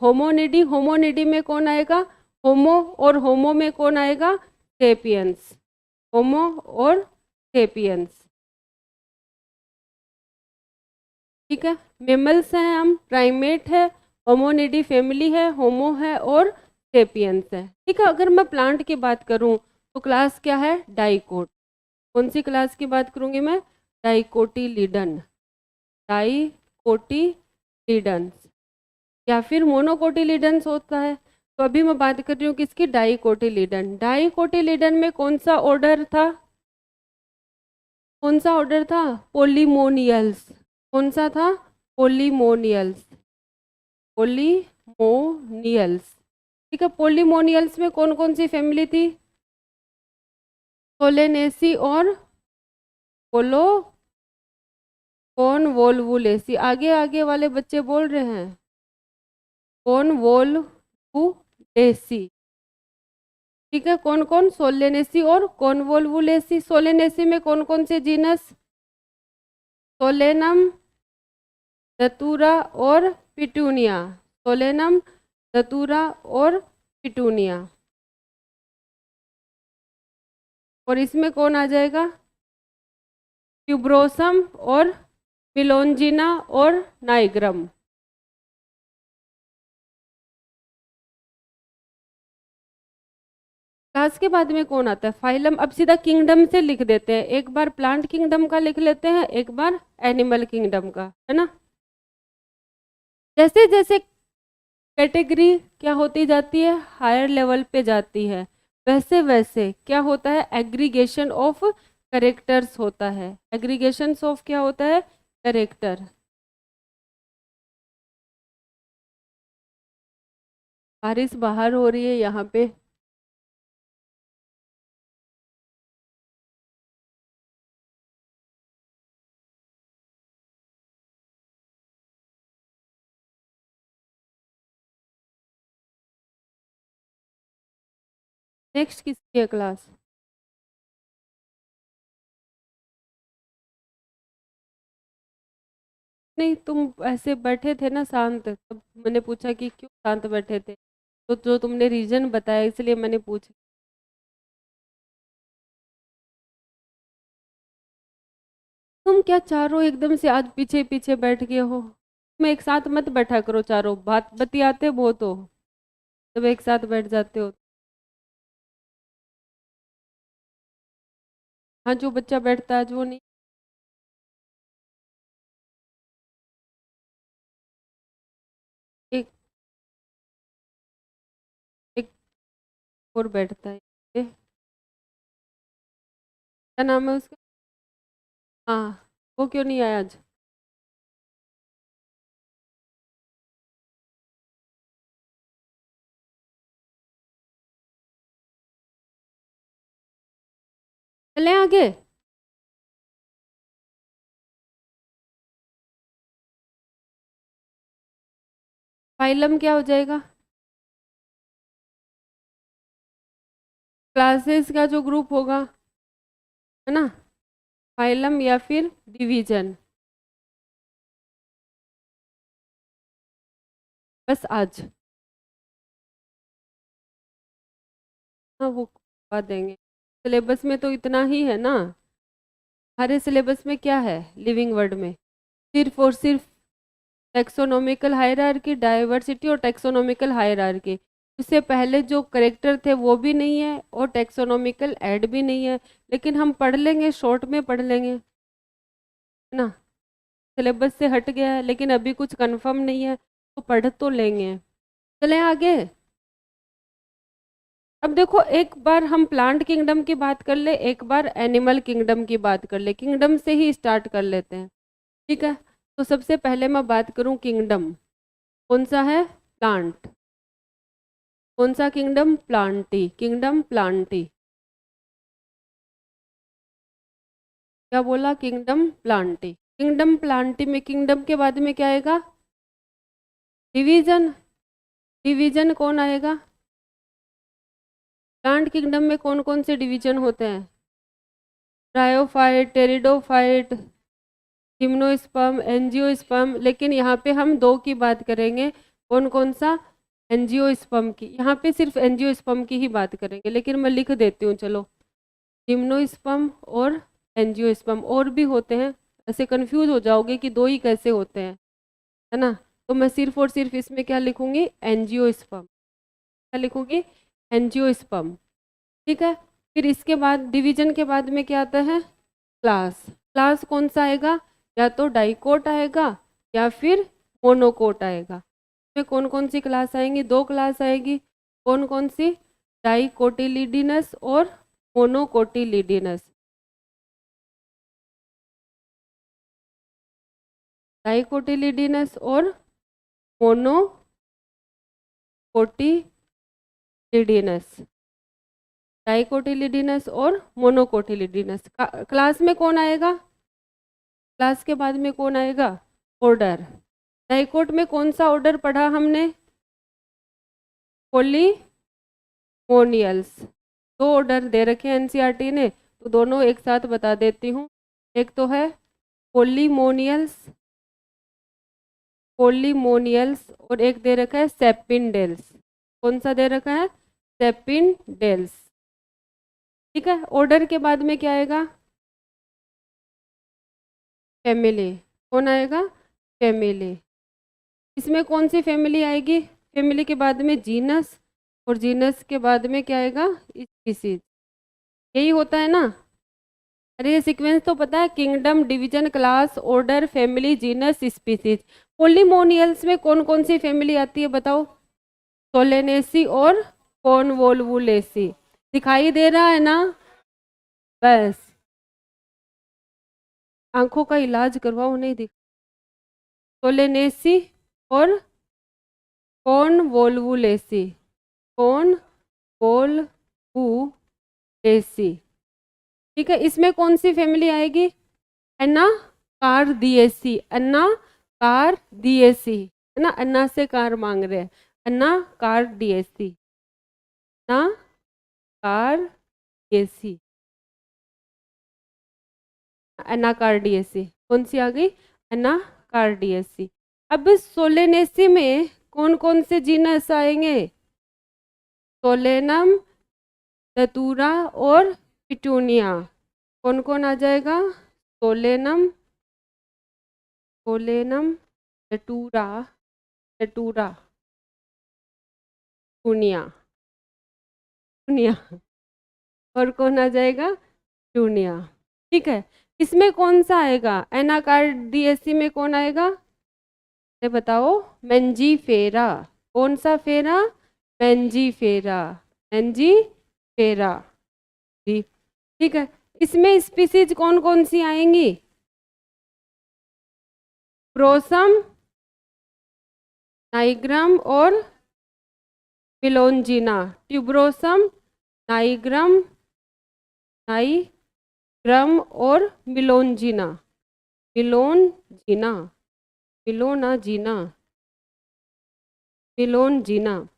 होमोनिडी, होमोनिडी में कौन आएगा? होमो, और होमो में कौन आएगा? सेपियंस। होमो और सेपियंस, ठीक है। मेमल्स हैं हम, प्राइमेट है, होमोनिडी फैमिली है, होमो है और सेपियंस है, ठीक है। अगर मैं प्लांट की बात करूं तो क्लास क्या है? डाइकोट। कौन सी क्लास की बात करूंगी मैं? डाइकोटिलीडन, डाइकोटिलीडन्स, या फिर मोनोकोटिलीडन्स होता है। तो अभी मैं बात कर रही हूँ किसकी? डाइकोटिलीडन। डाइकोटिलीडन में कौन सा ऑर्डर था? कौन सा ऑर्डर था? पोलीमोनियल्स। कौन सा था? पोलीमोनियल्स, पोलीमोनियल्स, ठीक है। पोलीमोनियल्स में कौन कौन सी फैमिली थी? सोलेनेसी और बोलो, कॉनवोल्वुलेसी। आगे आगे वाले बच्चे बोल रहे हैं कॉनवोल्वुलेसी, ठीक है। कौन कौन? सोलेनेसी और कॉनवोल्वुलेसी। सोलेनेसी में कौन कौन से जीनस? सोलेनम, दतूरा और पिटूनिया। सोलेनम, दतूरा और पिटूनिया। और इसमें कौन आ जाएगा? ट्यूब्रोसम और मिलोंजिना और नाइग्रम। क्लास के बाद में कौन आता है? फाइलम। अब सीधा किंगडम से लिख देते हैं, एक बार प्लांट किंगडम का लिख लेते हैं, एक बार एनिमल किंगडम का, है ना। जैसे जैसे कैटेगरी क्या होती जाती है? हायर लेवल पे जाती है, वैसे वैसे क्या होता है? एग्रीगेशन ऑफ करेक्टर्स होता है। एग्रीगेशन ऑफ क्या होता है? करेक्टर। बारिश बाहर हो रही है यहाँ पे। नेक्स्ट किसकी है क्लास? नहीं, तुम ऐसे बैठे थे ना शांत, तब मैंने पूछा कि क्यों शांत बैठे थे, तो जो तुमने रीजन बताया इसलिए मैंने पूछा। तुम क्या चारों एकदम से आज पीछे पीछे बैठ गए हो? तुम एक साथ मत बैठा करो, चारों बात बतियाते बहुत हो, तब एक साथ बैठ जाते हो। हाँ, जो बच्चा बैठता है जो नहीं। एक एक और बैठता है। क्या नाम है उसका? हाँ, वो क्यों नहीं आया आज? चले आगे। फाइलम क्या हो जाएगा? क्लासेस का जो ग्रुप होगा, है ना। फाइलम या फिर डिवीजन, बस आज। हाँ, वो करवा देंगे। सिलेबस में तो इतना ही है ना। हमारे सिलेबस में क्या है लिविंग वर्ड में? सिर्फ और सिर्फ टेक्सोनोमिकल हायरार्की, डाइवर्सिटी और टेक्सोनोमिकल हायरार्की। उससे पहले जो करेक्टर थे वो भी नहीं है और टेक्सोनोमिकल ऐड भी नहीं है, लेकिन हम पढ़ लेंगे, शॉर्ट में पढ़ लेंगे, है ना। सिलेबस से हट गया है लेकिन अभी कुछ कंफर्म नहीं है, तो पढ़ तो लेंगे। चलें आगे। अब देखो, एक बार हम प्लांट किंगडम की बात कर ले, एक बार एनिमल किंगडम की बात कर ले। किंगडम से ही स्टार्ट कर लेते हैं, ठीक है। तो सबसे पहले मैं बात करूं किंगडम, कौन सा है? प्लांट। कौन सा किंगडम? Plantae, kingdom Plantae. क्या बोला? Kingdom Plantae. किंगडम प्लांटी में किंगडम के बाद में क्या आएगा? डिवीजन। डिवीजन कौन आएगा? प्लांट किंगडम में कौन कौन से डिवीजन होते हैं? Bryophyte, pteridophyte, gymnosperm, angiosperm. लेकिन यहाँ पे हम दो की बात करेंगे, कौन कौन सा? एंजियोस्पर्म की, यहाँ पे सिर्फ एंजियोस्पर्म की ही बात करेंगे, लेकिन मैं लिख देती हूँ चलो, जिम्नोस्पर्म और एंजियोस्पर्म, और भी होते हैं, ऐसे कंफ्यूज हो जाओगे कि दो ही कैसे होते हैं, है ना। तो मैं सिर्फ और सिर्फ इसमें क्या लिखूंगी, एंजियोस्पर्म, क्या लिखूंगी, एंजियोस्पर्म। ठीक है, फिर इसके बाद डिवीजन के बाद में क्या आता है, क्लास। क्लास कौन सा आएगा, या तो डाइकोट आएगा या फिर मोनोकोट आएगा। इसमें कौन कौन सी क्लास आएंगी, दो क्लास आएगी, कौन कौन सी, डाइकोटिलिडिनस और मोनोकोटिलिडिनस। डाइकोटिलिडिनस और मोनोकोटिलिडिनस, डाइकोटिलिडिनस और मोनोकोटिलिडिनस। क्लास में कौन आएगा, क्लास के बाद में कौन आएगा, ऑर्डर। डाइकोट में कौन सा ऑर्डर पढ़ा हमने, पोलीमोनियल्स। दो ऑर्डर दे रखे हैं एनसीईआरटी ने, तो दोनों एक साथ बता देती हूँ। एक तो है पोलीमोनियल्स, पोलीमोनियल्स, और एक दे रखा है सेपिनडेल्स। कौन सा दे रखा है, सेपिनडेल्स। ठीक है, ऑर्डर के बाद में क्या आएगा, फैमिली। कौन आएगा, फैमिली। इसमें कौन सी फैमिली आएगी, फैमिली के बाद में जीनस, और जीनस के बाद में क्या आएगा, स्पीसीज। यही होता है ना, अरे ये सीक्वेंस तो पता है, kingdom, division, class, order, family, genus, species. पोलीमोनियल्स में कौन कौन सी फैमिली आती है बताओ, सोलेनेसी और कॉनवोल्वुलेसी। दिखाई दे रहा है ना, बस आंखों का इलाज करवाओ, नहीं दिख, सोलेनेसी और कॉनवोल्वुलेसी, कॉनवोल्वुलेसी। ठीक है, इसमें कौन सी फैमिली आएगी, एनाकार्डियेसी, एनाकार्डियेसी, है ना, अन्ना से कार मांग रहे हैं, एनाकार्डियेसी, एनाकार्डियेसी, एनाकार्डियेसी। कौन सी आ गई, एनाकार्डियेसी। अब सोलेनेसी में कौन कौन से जीनस आएंगे, सोलेनम, दतूरा और पिटूनिया। कौन कौन आ जाएगा, सोलेनम, सोलेनम, दतूरा, दतूरा, टूनिया, टूनिया, और कौन आ जाएगा, टूनिया। ठीक है, इसमें कौन सा आएगा, एनाकार्डियेसी में कौन आएगा, ये बताओ, मेंजीफेरा। कौन सा फेरा, मेंजीफेरा, मेंजीफेरा जी। ठीक है, इसमें स्पीसीज कौन कौन सी आएंगी, प्रोसम, नाइग्राम और मिलोंजिना। ट्यूब्रोसम, नाइग्राम, नाइग्राम और मिलोंजिना, मिलोंजिना, मिलोनाजिना, मिलोनजिना।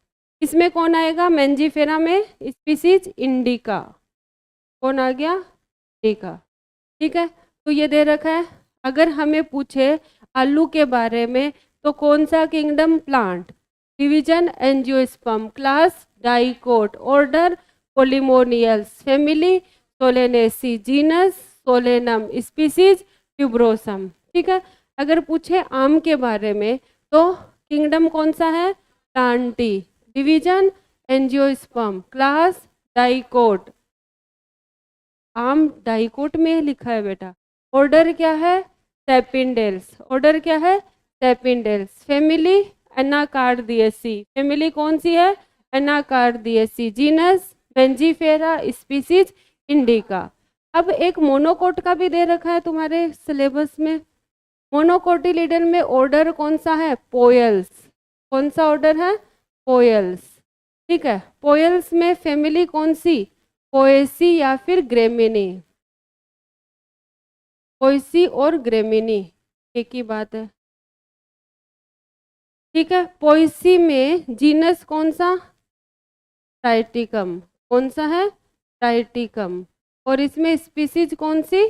इसमें कौन आएगा, मेंजीफेरा में स्पीसीज इंडिका। कौन आ गया, इंडिका। ठीक है, तो ये दे रखा है। अगर हमें पूछे आलू के बारे में, तो कौन सा kingdom, plant, division angiosperm, class dicot, order पोलीमोनियल्स, family Solanaceae, genus Solanum, species tuberosum. ठीक है, अगर पूछे आम के बारे में, तो किंगडम कौन सा है, Plantae, division angiosperm, class dicot, आम डाइकोट में लिखा है बेटा, ऑर्डर क्या है, सेपिनडेल्स, ऑर्डर क्या है, सेपिनडेल्स, फैमिली एनाकार्डियेसी, फैमिली कौन सी है, Anacardiaceae, genus Mangifera, species indica. अब एक मोनोकोट का भी दे रखा है तुम्हारे सिलेबस में। मोनोकोटिलिडन में ऑर्डर कौन सा है, पोयल्स। कौन सा ऑर्डर है, पोयल्स। ठीक है, पोयल्स में फैमिली कौन सी, पोएसी या फिर ग्रेमिनी, पोएसी और ग्रेमिनी एक ही बात है। ठीक है, पोएसी में जीनस कौन सा, ट्राइटिकम। कौन सा है, ट्राइटिकम। और इसमें स्पीसीज कौन सी,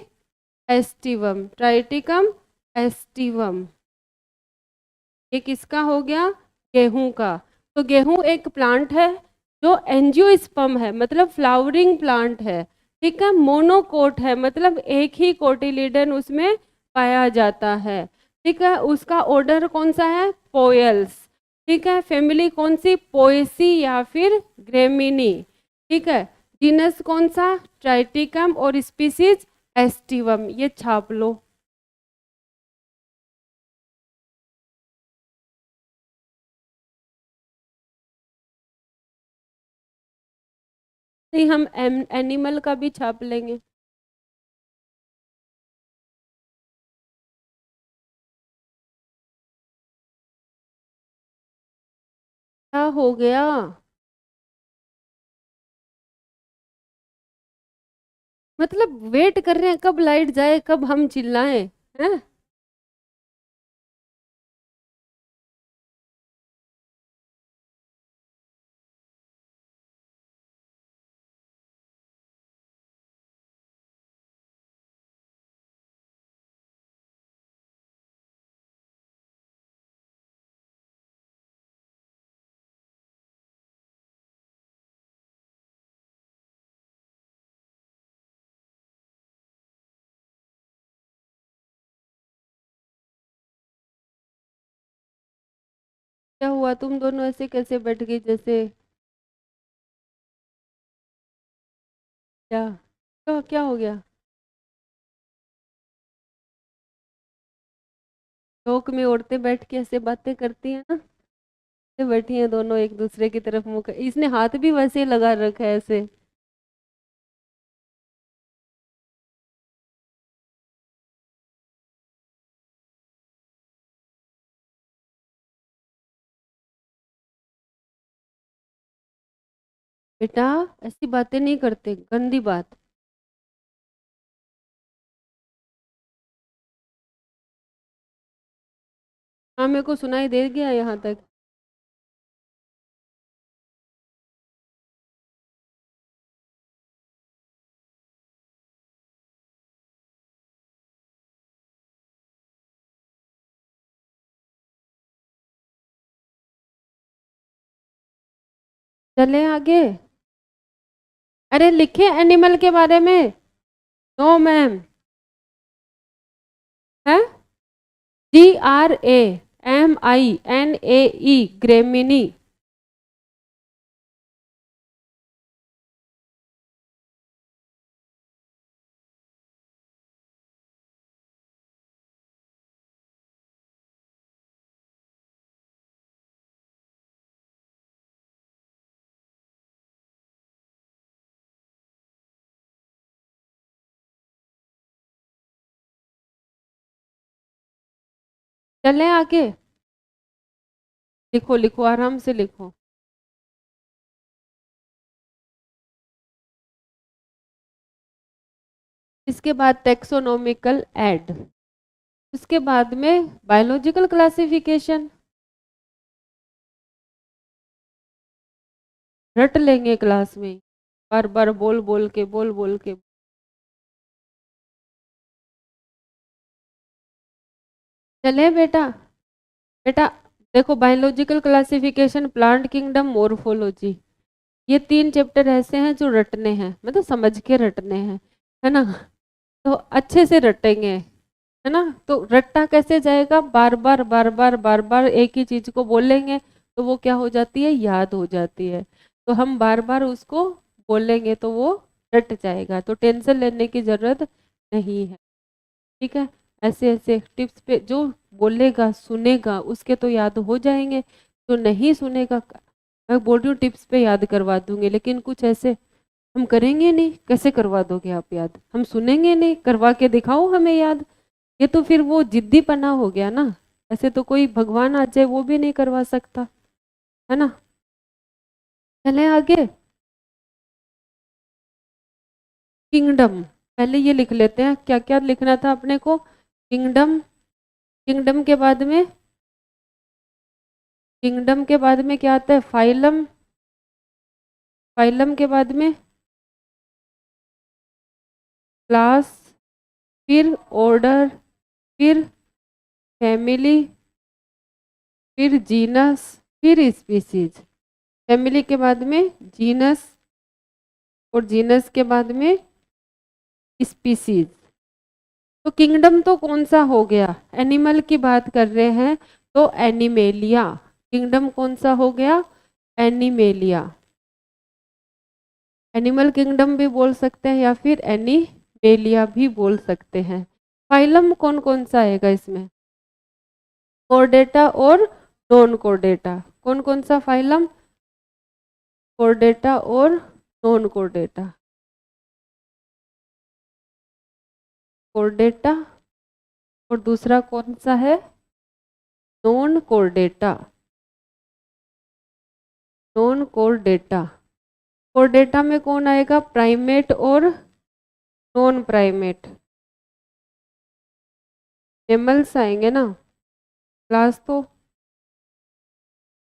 एस्टिवम, ट्राइटिकम एस्टिवम। ये किसका हो गया, गेहूं का। तो गेहूं एक प्लांट है जो एंजियोस्पर्म है, मतलब फ्लावरिंग प्लांट है, ठीक है। मोनोकोट है, मतलब एक ही कोटिलीडन उसमें पाया जाता है, ठीक है। उसका ऑर्डर कौन सा है? पोयल्स, ठीक है। फैमिली कौन सी? पोएसी या फिर ग्रेमिनी, ठीक है। जीनस कौन सा? ट्राइटिकम, और स्पीसीज एस्टिवम। ये छाप लो। नहीं, हम एनिमल का भी छाप लेंगे। क्या हो गया? मतलब वेट कर रहे हैं कब लाइट जाए, कब हम चिल्लाएं, हैं? क्या हुआ? तुम दोनों ऐसे कैसे बैठ गई जैसे? क्या क्या हो गया? चौक में औरतें बैठ के ऐसे बातें करती हैं ना, ऐसे बैठी हैं दोनों एक दूसरे की तरफ मुंह इसने हाथ भी वैसे ही लगा रखा है ऐसे। बेटा ऐसी बातें नहीं करते, गंदी बात। हाँ, मेरे को सुनाई दे गया यहाँ तक। चले आगे। अरे लिखे एनिमल के बारे में। No ma'am. है GRAMINAE, ग्रेमिनी। चले आगे। लिखो लिखो, आराम से लिखो। इसके बाद टेक्सोनोमिकल ऐड, उसके बाद में बायोलॉजिकल क्लासिफिकेशन। रट लेंगे क्लास में, बार बार बोल बोल के, बोल बोल के। चले बेटा। बेटा देखो, biological classification, plant kingdom, morphology, ये तीन चैप्टर ऐसे हैं जो रटने हैं, मतलब समझ के रटने हैं, है ना। तो अच्छे से रटेंगे, है ना। तो रट्टा कैसे जाएगा? बार बार बार बार बार बार एक ही चीज को बोलेंगे तो वो क्या हो जाती है? याद हो जाती है। तो हम बार बार उसको बोलेंगे तो वो रट जाएगा, तो टेंशन लेने की जरूरत नहीं है, ठीक है। ऐसे ऐसे टिप्स पे जो बोलेगा सुनेगा उसके तो याद हो जाएंगे, जो नहीं सुनेगा मैं बोल रही हूँ टिप्स पे याद करवा दूंगी, लेकिन कुछ ऐसे हम करेंगे नहीं, कैसे करवा दोगे आप याद? हम सुनेंगे नहीं, करवा के दिखाओ हमें याद। ये तो फिर वो जिद्दीपना हो गया ना। ऐसे तो कोई भगवान आ जाए वो भी नहीं करवा सकता, है ना। चले आगे। किंगडम, पहले ये लिख लेते हैं क्या क्या लिखना था अपने को। किंगडम, किंगडम के बाद में, किंगडम के बाद में क्या आता है? फाइलम, फाइलम के बाद में क्लास, फिर ऑर्डर, फिर फैमिली, फिर जीनस, फिर स्पीसीज। फैमिली के बाद में जीनस, और जीनस के बाद में स्पीसीज। तो किंगडम तो कौन सा हो गया, एनिमल की बात कर रहे हैं तो एनिमेलिया। किंगडम कौन सा हो गया, एनिमेलिया। एनिमल किंगडम भी बोल सकते हैं या फिर एनिमेलिया भी बोल सकते हैं। फाइलम कौन कौन सा आएगा इसमें, कोर्डेटा और नॉन कोर्डेटा। कौन कौन सा फाइलम, कोर्डेटा और नॉन कोर्डेटा। कोर्डेटा और दूसरा कौन सा है, non Chordata. Non Chordata, Chordata में कौन आएगा, प्राइमेट और नॉन प्राइमेट, मैमल्स आएंगे ना। क्लास तो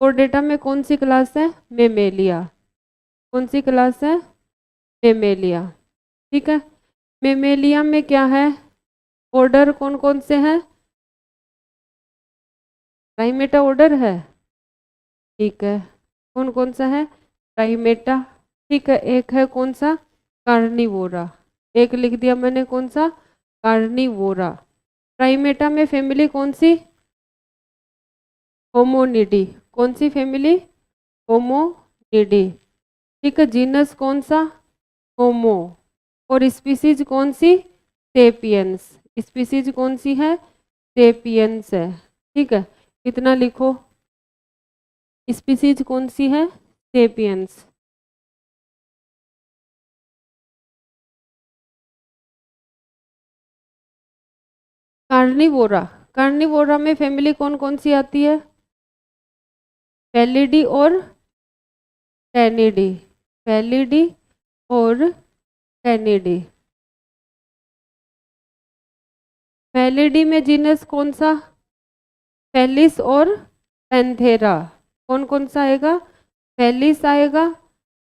कोर्डेटा में कौन सी क्लास है, मेमेलिया। कौन सी क्लास है, मेमेलिया। ठीक है, मेमेलिया में क्या है, ऑर्डर कौन कौन से हैं, प्राइमेटा ऑर्डर है। ठीक है, कौन कौन सा है, प्राइमेटा। ठीक है, एक है कौन सा, कार्निवोरा। एक लिख दिया मैंने, कौन सा, कार्निवोरा। प्राइमेटा में फैमिली कौन सी, होमोनिडी। कौन सी फैमिली, होमोनिडी। ठीक है, जीनस कौन सा, होमो। और स्पीसीज कौन सी, सेपियंस। स्पीसीज कौन सी है, सेपियंस है। ठीक है, इतना लिखो, स्पीसीज कौन सी है, सेपियंस। कार्निवोरा, कार्निवोरा में फैमिली कौन कौन सी आती है, फेलिडी और टेनिडी। फेलिडी और टेनिडी। फेलिडी में जीनस कौन सा, फेलिस और पैंथेरा। कौन कौन सा आएगा, फेलिस आएगा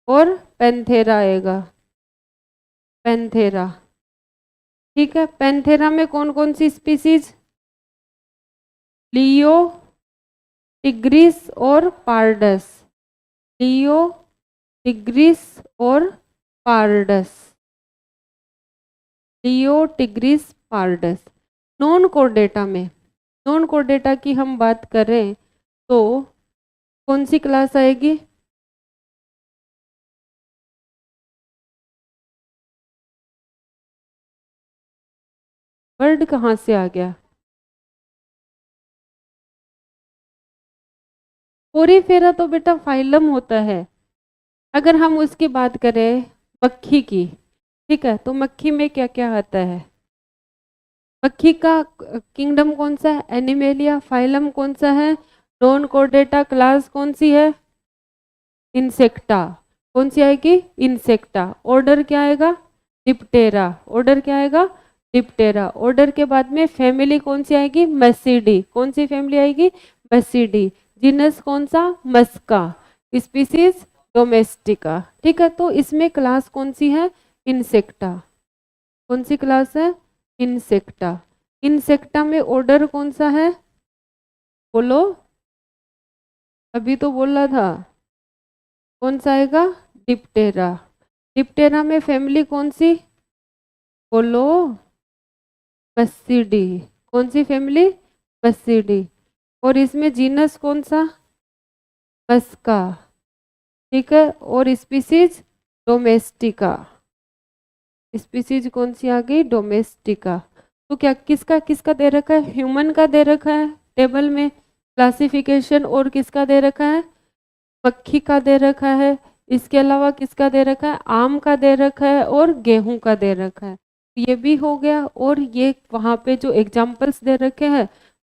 और पैंथेरा आएगा, पैंथेरा। ठीक है, पैंथेरा में कौन कौन सी स्पीसीज, लियो, टिग्रिस और पार्डस। लियो, टिग्रिस और पार्डस। लियो, टिग्रिस, पार्डस। नॉन कोर्डेटा में, नॉन कोर्डेटा की हम बात करें तो कौन सी क्लास आएगी, वर्ड कहाँ से आ गया, पोरीफेरा तो बेटा फाइलम होता है। अगर हम उसकी बात करें मक्खी की, ठीक है, तो मक्खी में क्या क्या आता है, मक्खी का किंगडम कौन सा है, एनिमेलिया। फाइलम कौन सा है, नॉन कोर्डेटा। क्लास कौन सी है, इंसेक्टा। कौन सी आएगी, इंसेक्टा। ऑर्डर क्या आएगा, डिप्टेरा। ऑर्डर क्या आएगा, डिप्टेरा। ऑर्डर के बाद में फैमिली कौन सी आएगी, मस्सीडी। कौन सी फैमिली आएगी, मस्सीडी। जीनस कौन सा, मस्का। Species domestica. ठीक है, तो इसमें क्लास कौन सी है, इंसेक्टा। कौन सी क्लास है, इंसेक्टा। इंसेक्टा में ऑर्डर कौन सा है, बोलो, अभी तो बोला था, कौन सा आएगा, डिप्टेरा। डिप्टेरा में फैमिली कौन सी, बोलो, मस्सीडी। कौन सी फैमिली, मस्सीडी। और इसमें जीनस कौन सा, मस्का। ठीक है, और स्पीसीज डोमेस्टिका। स्पीसीज कौन सी आ गई, डोमेस्टिका। तो क्या किसका किसका दे रखा है, ह्यूमन का दे रखा है टेबल में क्लासिफिकेशन, और किसका दे रखा है, मक्खी का दे रखा है। इसके अलावा किसका दे रखा है, आम का दे रखा है और गेहूं का दे रखा है। ये भी हो गया, और ये वहाँ पे जो एग्जाम्पल्स दे रखे हैं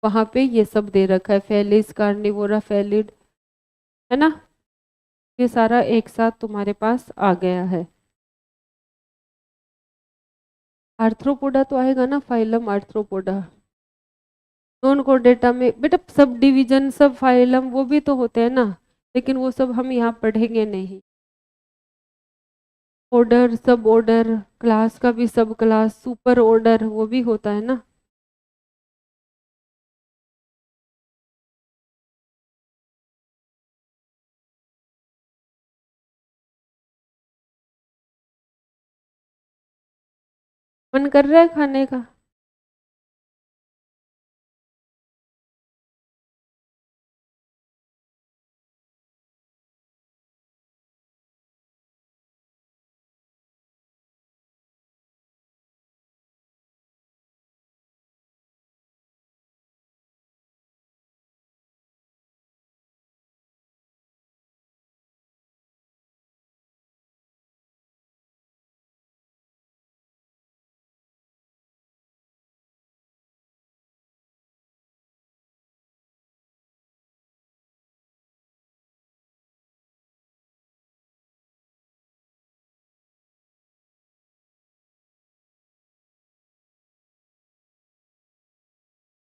वहाँ पे ये सब दे रखा है, फेलिस, कार्निवोरा, फेलिड, है ना। ये सारा एक साथ तुम्हारे पास आ गया है। आर्थ्रोपोडा तो आएगा ना, फाइलम आर्थ्रोपोडा। नॉन कोर्डेटा में बेटा सब डिवीजन, सब फाइलम वो भी तो होते हैं ना, लेकिन वो सब हम यहाँ पढ़ेंगे नहीं। ऑर्डर, सब ऑर्डर, क्लास का भी सब क्लास, सुपर ऑर्डर वो भी होता है ना। मन कर रहा है खाने का?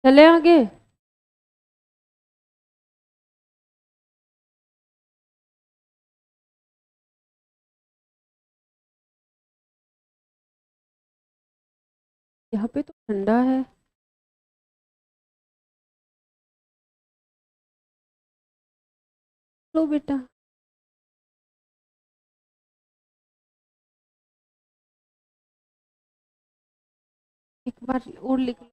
चले आगे। यहाँ पे तो ठंडा है। लो बेटा। एक बार और लिख लो।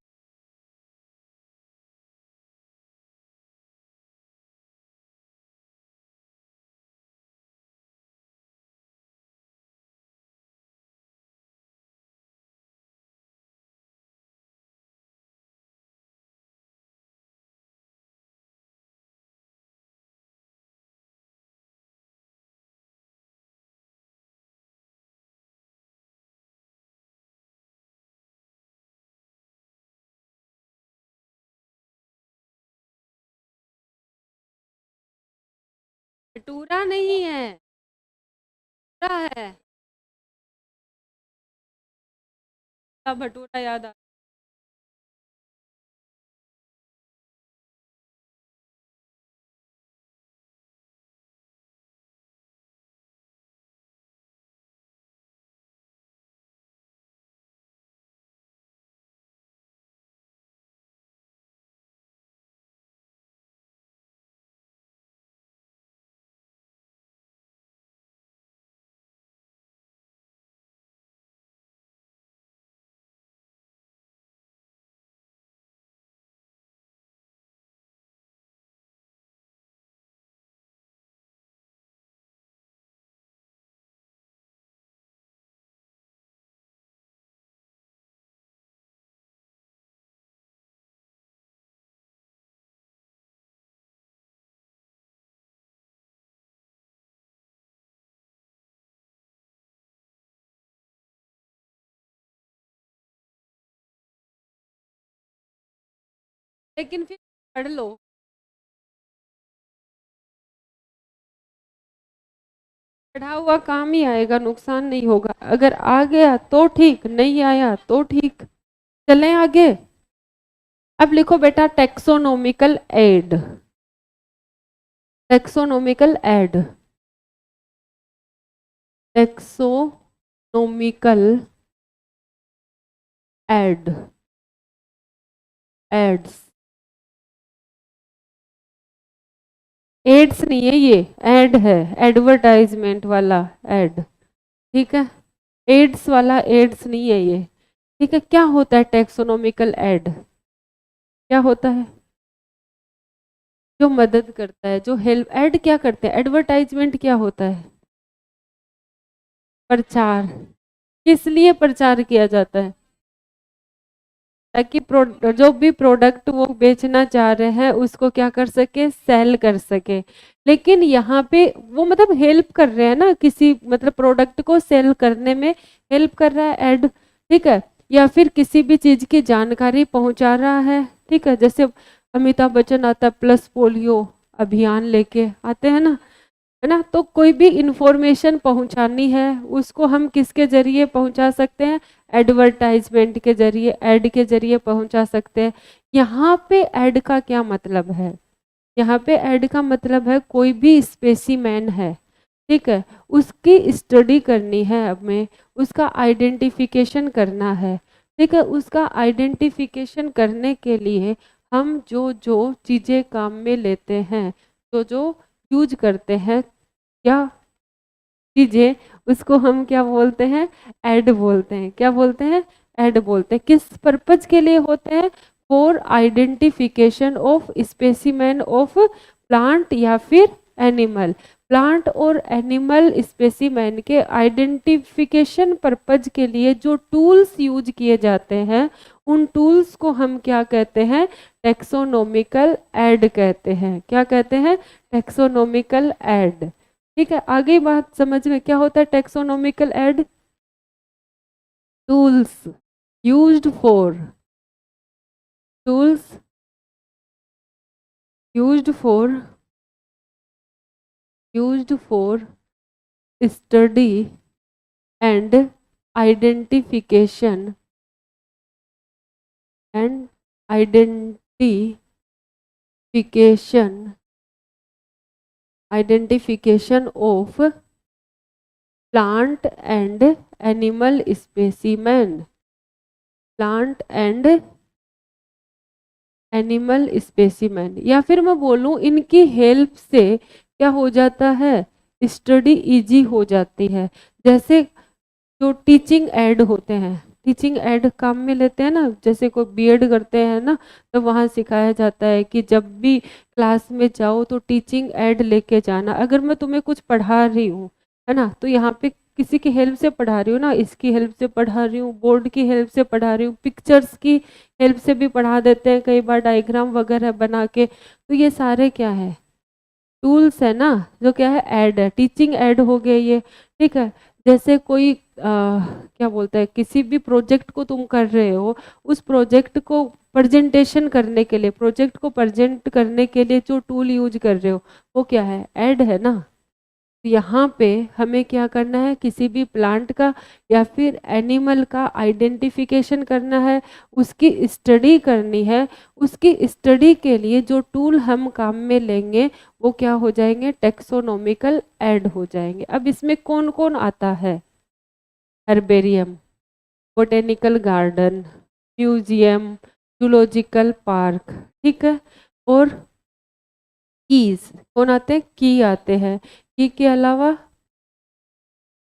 भटूरा नहीं है, भटूरा है। भटूरा याद आ। लेकिन फिर पढ़ लो। पढ़ा हुआ काम ही आएगा, नुकसान नहीं होगा। अगर आ गया तो ठीक, नहीं आया तो ठीक। चलें आगे। अब लिखो बेटा taxonomical aid. Taxonomical aid. Taxonomical aid. Aids. Aids नहीं है ये, एड है, एडवर्टाइजमेंट वाला एड। ठीक है, एड्स वाला एड्स नहीं है ये। ठीक है, क्या होता है टेक्सोनोमिकल एड? क्या होता है? जो मदद करता है, जो हेल्प। एड क्या करते हैं? एडवर्टाइजमेंट क्या होता है? प्रचार। किस लिए प्रचार किया जाता है? ताकि जो भी प्रोडक्ट वो बेचना चाह रहे हैं उसको क्या कर सके, सेल कर सके। लेकिन यहाँ पे वो मतलब हेल्प कर रहे हैं ना, किसी मतलब प्रोडक्ट को सेल करने में हेल्प कर रहा है एड। ठीक है, या फिर किसी भी चीज की जानकारी पहुंचा रहा है। ठीक है, जैसे अमिताभ बच्चन आता है प्लस पोलियो अभियान लेके आते हैं ना, है ना। तो कोई भी इंफॉर्मेशन पहुंचानी है उसको हम किसके जरिए पहुंचा सकते हैं? एडवर्टाइजमेंट के जरिए, एड के जरिए पहुंचा सकते हैं। यहाँ पे एड का क्या मतलब है? यहाँ पे एड का मतलब है कोई भी स्पेसीमैन है, ठीक है, उसकी स्टडी करनी है हमें, उसका आइडेंटिफिकेशन करना है। ठीक है, उसका आइडेंटिफिकेशन करने के लिए हम जो जो चीज़ें काम में लेते हैं, जो जो यूज करते हैं, क्या चीजें, उसको हम क्या बोलते हैं? ऐड बोलते हैं। क्या बोलते हैं? ऐड बोलते हैं। किस पर्पज के लिए होते हैं? For identification of specimen of plant या फिर एनिमल। प्लांट और एनिमल स्पेसिमेन के आइडेंटिफिकेशन पर्पज के लिए जो टूल्स यूज किए जाते हैं उन टूल्स को हम क्या कहते हैं? टेक्सोनोमिकल ऐड कहते हैं। क्या कहते हैं? Taxonomical add. ठीक है, आगे बात समझ में क्या होता है taxonomical add? Tools used for tools used for study and identification of plant and animal specimen. Plant and animal specimen, या फिर मैं बोलूं इनकी हेल्प से क्या हो जाता है? स्टडी इजी हो जाती है। जैसे जो टीचिंग ऐड होते हैं, टीचिंग ऐड काम में लेते हैं ना, जैसे कोई बीएड करते हैं ना, तो वहाँ सिखाया जाता है कि जब भी क्लास में जाओ तो टीचिंग ऐड लेके जाना। अगर मैं तुम्हें कुछ पढ़ा रही हूँ है ना, तो यहाँ पे किसी की हेल्प से पढ़ा रही हूँ ना, इसकी हेल्प से पढ़ा रही हूँ, बोर्ड की हेल्प से पढ़ा रही हूँ, पिक्चर्स की हेल्प से भी पढ़ा देते हैं कई बार, डायग्राम वगैरह बना के। तो ये सारे क्या है? टूल्स है ना, जो क्या है? ऐड है, टीचिंग ऐड हो गए ये। ठीक है, जैसे कोई क्या बोलता है, किसी भी प्रोजेक्ट को तुम कर रहे हो, उस प्रोजेक्ट को प्रेजेंटेशन करने के लिए, प्रोजेक्ट को प्रेजेंट करने के लिए जो टूल यूज कर रहे हो वो क्या है? ऐड है ना। यहाँ पे हमें क्या करना है? किसी भी प्लांट का या फिर एनिमल का आइडेंटिफिकेशन करना है, उसकी स्टडी करनी है। उसकी स्टडी के लिए जो टूल हम काम में लेंगे वो क्या हो जाएंगे? टेक्सोनोमिकल ऐड हो जाएंगे। अब इसमें कौन कौन आता है? Herbarium, botanical garden, museum, zoological park. ठीक है, और कीज कौन आते हैं? की आते हैं। की के अलावा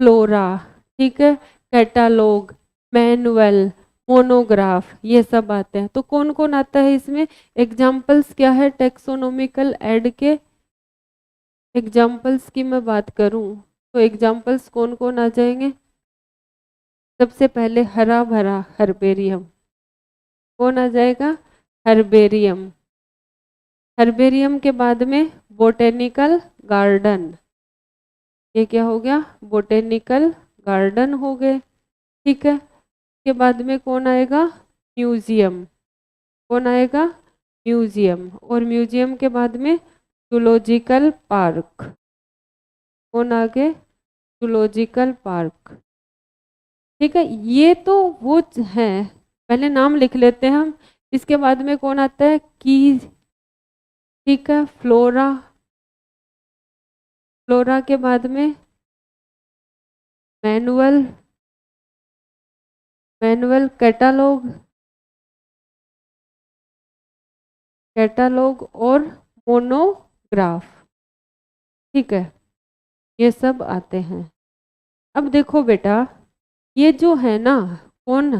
फ्लोरा, ठीक है, कैटालॉग, मैनुअल, मोनोग्राफ, ये सब आते हैं। तो कौन कौन आता है इसमें? एग्जाम्पल्स क्या है टेक्सोनोमिकल ऐड के? एग्जाम्पल्स की मैं बात करूं तो एग्जाम्पल्स कौन कौन आ जाएंगे? सबसे पहले हरा भरा हर्बेरियम। कौन आ जाएगा? हर्बेरियम। हर्बेरियम के बाद में बोटेनिकल गार्डन। ये क्या हो गया? बोटेनिकल गार्डन हो गए। ठीक है, के बाद में कौन आएगा? म्यूजियम। कौन आएगा? म्यूजियम। और म्यूजियम के बाद में जूलॉजिकल पार्क। कौन आगे? Zoological park. ठीक है, ये तो वो है, पहले नाम लिख लेते हैं हम। इसके बाद में कौन आता है? की। ठीक है, फ्लोरा। फ्लोरा के बाद में मैनुअल, मैनुअल, कैटालॉग, कैटालॉग और मोनोग्राफ। ठीक है, ये सब आते हैं। अब देखो बेटा, ये जो है ना, कौन?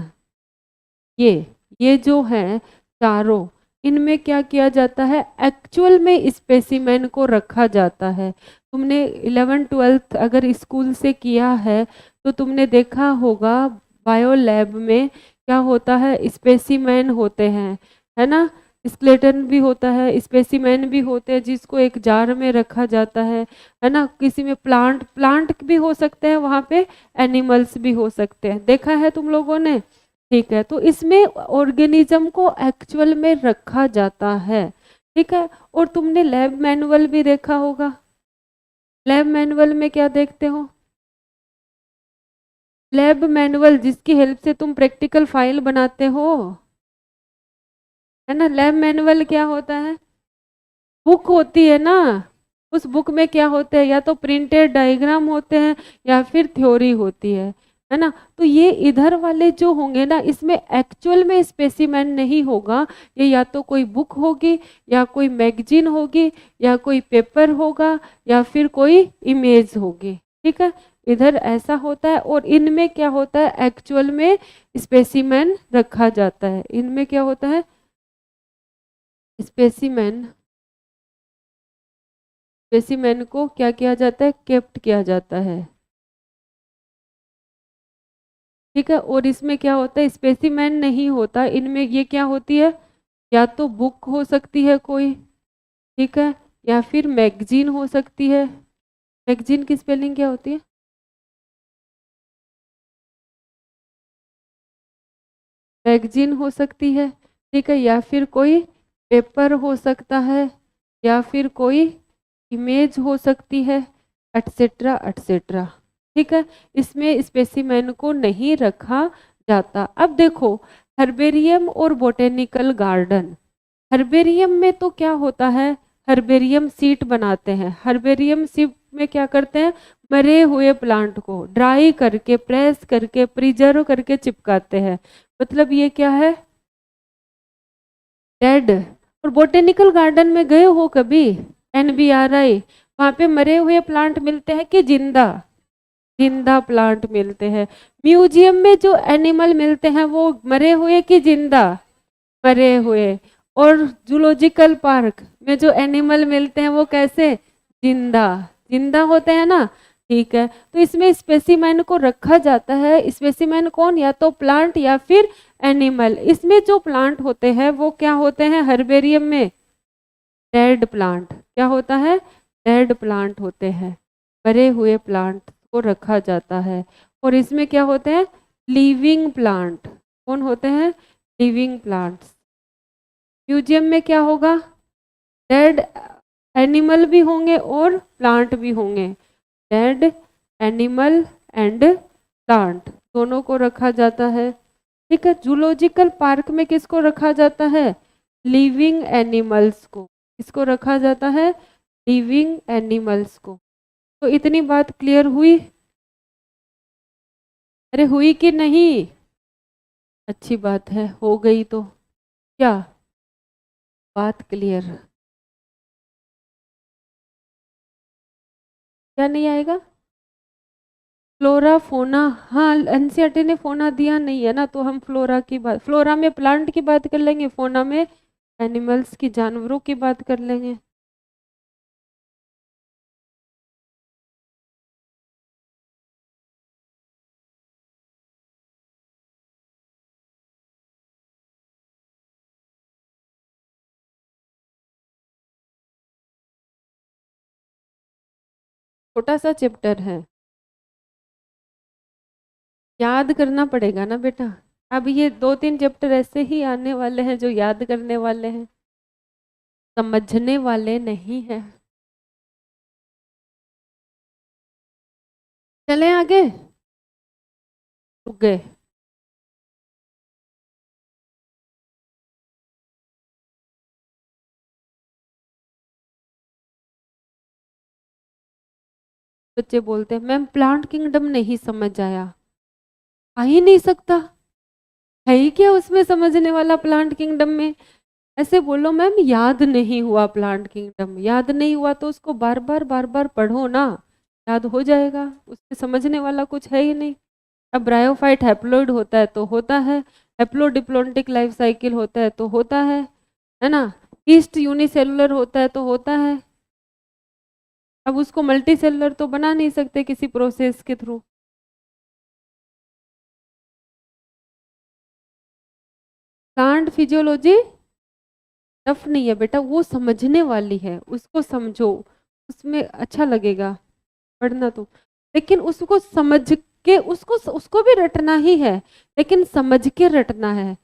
ये जो है चारों, इनमें क्या किया जाता है? एक्चुअल में स्पेसिमेन को रखा जाता है। तुमने 11th-12th अगर स्कूल से किया है तो तुमने देखा होगा बायो लैब में क्या होता है? स्पेसिमेन होते हैं, है ना। स्केलेटन भी होता है, स्पेसिमेन भी होते हैं, जिसको एक जार में रखा जाता है ना। किसी में प्लांट भी हो सकते हैं, वहाँ पे एनिमल्स भी हो सकते हैं। देखा है तुम लोगों ने? ठीक है, तो इसमें ऑर्गेनिज्म को एक्चुअल में रखा जाता है। ठीक है, और तुमने लैब मैनुअल भी देखा होगा। लैब मैनुअल में क्या देखते हो? लैब मैनुअल जिसकी हेल्प से तुम प्रैक्टिकल फाइल बनाते हो, है ना। लैब मैनुअल क्या होता है? बुक होती है ना। उस बुक में क्या होते हैं? या तो प्रिंटेड डायग्राम होते हैं या फिर थ्योरी होती है ना। तो ये इधर वाले जो होंगे ना, इसमें एक्चुअल में स्पेसिमेन नहीं होगा। ये या तो कोई बुक होगी, या कोई मैगजीन होगी, या कोई पेपर होगा, या फिर कोई इमेज होगी। ठीक है, इधर ऐसा होता है और इनमें क्या होता है, एक्चुअल में स्पेसिमेन रखा जाता है। इनमें क्या होता है, स्पेसिमेन, स्पेसिमेन को क्या किया जाता है, केप्ट किया जाता है। ठीक है, और इसमें क्या होता है, स्पेसिमेन नहीं होता इनमें, ये क्या होती है, या तो बुक हो सकती है कोई, ठीक है, या फिर मैगजीन हो सकती है। मैगजीन की स्पेलिंग क्या होती है, मैगजीन हो सकती है, ठीक है, या फिर कोई पेपर हो सकता है, या फिर कोई इमेज हो सकती है, एटसेट्रा एटसेट्रा। ठीक है, इसमें स्पेसिमेन को नहीं रखा जाता। अब देखो, हर्बेरियम और बोटेनिकल गार्डन, हर्बेरियम में तो क्या होता है, हर्बेरियम सीट बनाते हैं। हर्बेरियम सीट में क्या करते हैं, मरे हुए प्लांट को ड्राई करके, प्रेस करके, प्रिजर्व करके चिपकाते हैं। मतलब ये क्या है, डेड। और बोटेनिकल गार्डन में गए हो कभी, NBRI, वहाँ पे मरे हुए प्लांट मिलते हैं कि जिंदा, जिंदा प्लांट मिलते हैं। म्यूजियम में जो एनिमल मिलते हैं वो मरे हुए कि जिंदा, मरे हुए। और जूलॉजिकल पार्क में जो एनिमल मिलते हैं वो कैसे, जिंदा, जिंदा होते हैं ना। ठीक है, तो इसमें स्पेसिमेन को रखा जाता है। स्पेसिमेन कौन, या तो प्लांट या फिर एनिमल। इसमें जो प्लांट होते हैं वो क्या होते हैं, हर्बेरियम में डेड प्लांट, क्या होता है, डेड प्लांट होते हैं, मरे हुए प्लांट को रखा जाता है। और इसमें क्या होते हैं, लिविंग प्लांट, कौन होते हैं, लिविंग प्लांट्स। म्यूजियम में क्या होगा, डेड एनिमल भी होंगे और प्लांट भी होंगे, डेड एनिमल एंड प्लांट दोनों को रखा जाता है। ठीक है, जूलॉजिकल पार्क में किसको रखा जाता है, लिविंग एनिमल्स को, किसको रखा जाता है, लिविंग एनिमल्स को। तो इतनी बात क्लियर हुई, अरे हुई कि नहीं, अच्छी बात है, हो गई तो क्या बात क्लियर, क्या नहीं आएगा, फ्लोरा फोना, हाँ एनसीईआरटी ने फोना दिया नहीं है ना, तो हम फ्लोरा की बात, फ्लोरा में प्लांट की बात कर लेंगे, फोना में एनिमल्स की, जानवरों की बात कर लेंगे। छोटा सा चैप्टर है, याद करना पड़ेगा ना बेटा। अब ये 2-3 चैप्टर ऐसे ही आने वाले हैं जो याद करने वाले हैं, समझने वाले नहीं है। चलें आगे, रुक गए, बच्चे बोलते हैं मैम प्लांट किंगडम नहीं समझ आया, आ ही नहीं सकता, है ही क्या उसमें समझने वाला प्लांट किंगडम में। ऐसे बोलो मैम याद नहीं हुआ प्लांट किंगडम, याद नहीं हुआ तो उसको बार बार पढ़ो ना, याद हो जाएगा, उसमें समझने वाला कुछ है ही नहीं। अब ब्रायोफाइट हैप्लोइड होता है तो होता है, हैप्लोडिप्लोन्टिक लाइफ साइकिल होता है तो होता है ना, ईस्ट यूनिसेलुलर होता है तो होता है। अब उसको मल्टी सेलुलर तो बना नहीं सकते किसी प्रोसेस के थ्रू। प्लांट फिजियोलॉजी टफ नहीं है बेटा, वो समझने वाली है, उसको समझो, उसमें अच्छा लगेगा पढ़ना तो। लेकिन उसको समझ के, उसको भी रटना ही है, लेकिन समझ के रटना है।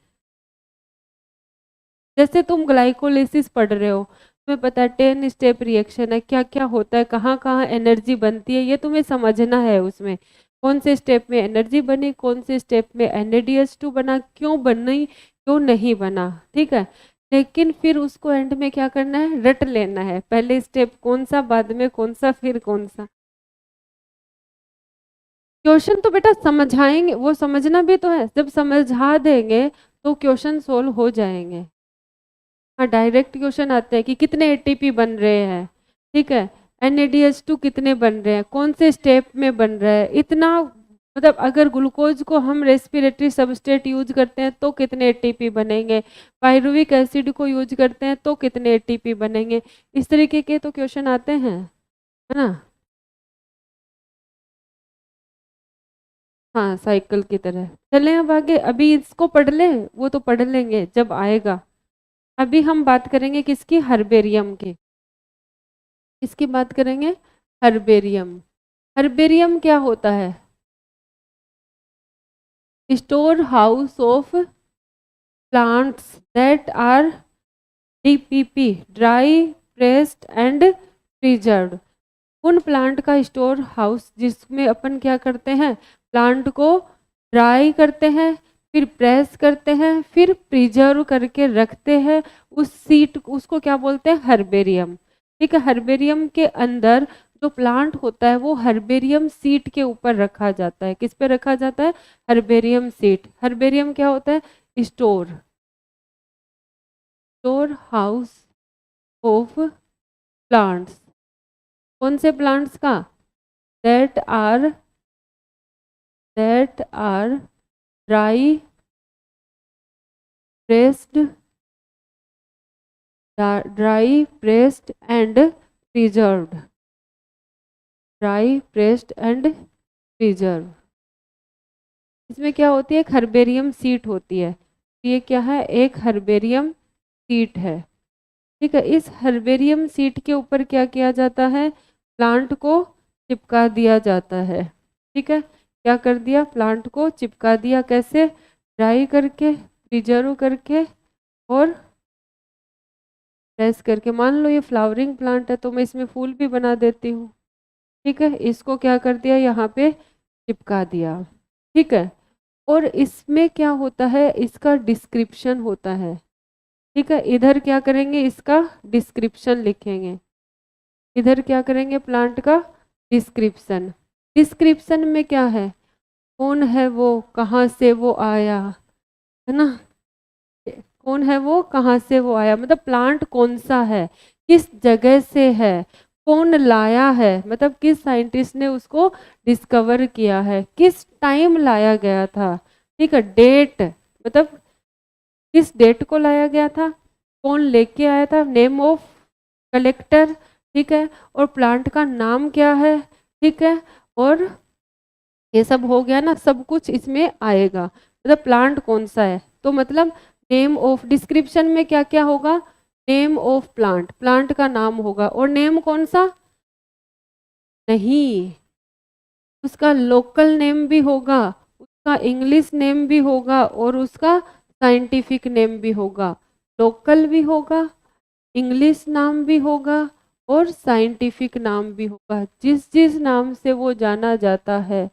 जैसे तुम ग्लाइकोलिसिस पढ़ रहे हो, तुम्हें पता है 10 स्टेप रिएक्शन है, क्या क्या होता है, कहाँ कहाँ एनर्जी बनती है, ये तुम्हें समझना है। उसमें कौन से स्टेप में एनर्जी बनी, कौन से स्टेप में NADH2 बना, क्यों बनी, क्यों नहीं बना, ठीक है। लेकिन फिर उसको एंड में क्या करना है, रट लेना है, पहले स्टेप कौन सा, बाद में कौन सा, फिर कौन सा। क्वेश्चन तो बेटा समझाएंगे, वो समझना भी तो है, जब समझा देंगे तो क्वेश्चन सोल्व हो जाएंगे। हाँ डायरेक्ट क्वेश्चन आते हैं कि कितने ATP बन रहे हैं, ठीक है, NADH2 कितने बन रहे हैं, कौन से स्टेप में बन रहा है, इतना मतलब अगर ग्लूकोज को हम रेस्पिरेटरी सबस्ट्रेट यूज करते हैं तो कितने ATP बनेंगे, पायरुविक एसिड को यूज करते हैं तो कितने ATP बनेंगे, इस तरीके के तो क्वेश्चन आते हैं, है ना। हाँ साइकिल की तरह। चलें अब आगे, अभी इसको पढ़ लें, वो तो पढ़ लेंगे जब आएगा। अभी हम बात करेंगे किसकी, हर्बेरियम की। किसकी बात करेंगे, हर्बेरियम। हर्बेरियम क्या होता है, store house of plants that are DPP, dry pressed and preserved. उन प्लांट का स्टोर हाउस जिसमें अपन क्या करते हैं, प्लांट को ड्राई करते हैं, फिर प्रेस करते हैं, फिर प्रिजर्व करके रखते हैं, उस सीट उसको क्या बोलते हैं, हर्बेरियम। ठीक है, हर्बेरियम के अंदर जो प्लांट होता है वो हर्बेरियम सीट के ऊपर रखा जाता है। किस पे रखा जाता है, हर्बेरियम सीट। हर्बेरियम क्या होता है, स्टोर हाउस ऑफ प्लांट्स। कौन से प्लांट्स का, that are dry pressed and preserved, dry pressed and preserve. इसमें क्या होती है, एक हर्बेरियम सीट होती है। ये क्या है, एक हर्बेरियम सीट है। ठीक है, इस हर्बेरियम सीट के ऊपर क्या किया जाता है, प्लांट को चिपका दिया जाता है। ठीक है, क्या कर दिया, प्लांट को चिपका दिया, कैसे, ड्राई करके, प्रिजर्व करके और प्रेस करके। मान लो ये फ्लावरिंग प्लांट है तो मैं इसमें फूल भी बना देती हूँ। ठीक है, इसको क्या कर दिया, यहाँ पे चिपका दिया। ठीक है, और इसमें क्या होता है, इसका डिस्क्रिप्शन होता है। ठीक है, इधर क्या करेंगे, इसका डिस्क्रिप्शन लिखेंगे। इधर क्या करेंगे, प्लांट का डिस्क्रिप्शन। डिस्क्रिप्शन में क्या है, कौन है वो, कहाँ से वो आया, है ना, कौन है वो, कहाँ से वो आया, मतलब प्लांट कौन सा है, किस जगह से है, कौन लाया है, मतलब किस साइंटिस्ट ने उसको डिस्कवर किया है, किस टाइम लाया गया था। ठीक है, डेट, मतलब किस डेट को लाया गया था, कौन लेके आया था, नेम ऑफ कलेक्टर। ठीक है, और प्लांट का नाम क्या है। ठीक है, और ये सब हो गया ना, सब कुछ इसमें आएगा, मतलब प्लांट कौन सा है, तो मतलब नेम ऑफ, डिस्क्रिप्शन में क्या क्या होगा, नेम ऑफ प्लांट, प्लांट का नाम होगा, और नेम कौन सा, नहीं, उसका लोकल नेम भी होगा, उसका इंग्लिश नेम भी होगा और उसका साइंटिफिक नेम भी होगा। लोकल भी होगा, इंग्लिश नाम भी होगा और साइंटिफिक नाम भी होगा। जिस जिस नाम से वो जाना जाता है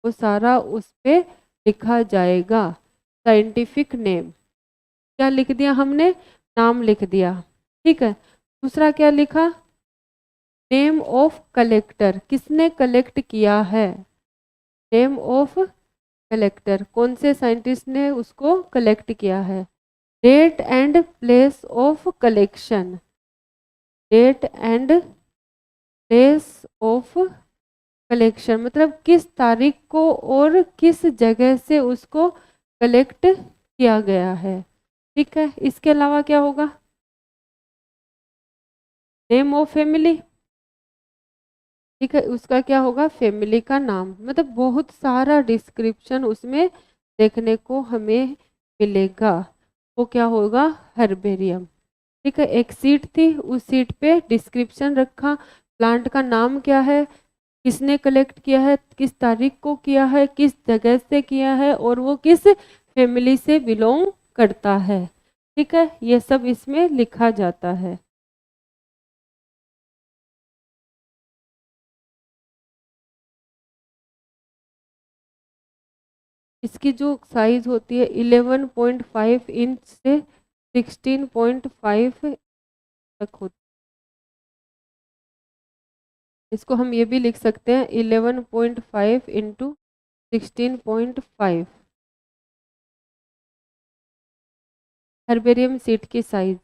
वो सारा उस पे लिखा जाएगा। साइंटिफिक नेम, क्या लिख दिया हमने, नाम लिख दिया। ठीक है, दूसरा क्या लिखा, नेम ऑफ कलेक्टर, किसने कलेक्ट किया है, नेम ऑफ कलेक्टर, कौन से साइंटिस्ट ने उसको कलेक्ट किया है। Date and place of collection, date and place of collection, मतलब किस तारीख को और किस जगह से उसको कलेक्ट किया गया है। ठीक है, इसके अलावा क्या होगा, नेम ऑफ फैमिली। ठीक है, उसका क्या होगा, फैमिली का नाम, मतलब बहुत सारा डिस्क्रिप्शन उसमें देखने को हमें मिलेगा। वो क्या होगा, हर्बेरियम। ठीक है, एक सीट थी, उस सीट पे डिस्क्रिप्शन रखा, प्लांट का नाम क्या है, किसने कलेक्ट किया है, किस तारीख को किया है, किस जगह से किया है और वो किस फैमिली से बिलोंग करता है। ठीक है, ये सब इसमें लिखा जाता है। इसकी जो साइज होती है 11.5 इंच से 16.5 तक होती है। इसको हम ये भी लिख सकते हैं 11.5 इंटू 16.5, हर्बेरियम सीट की साइज।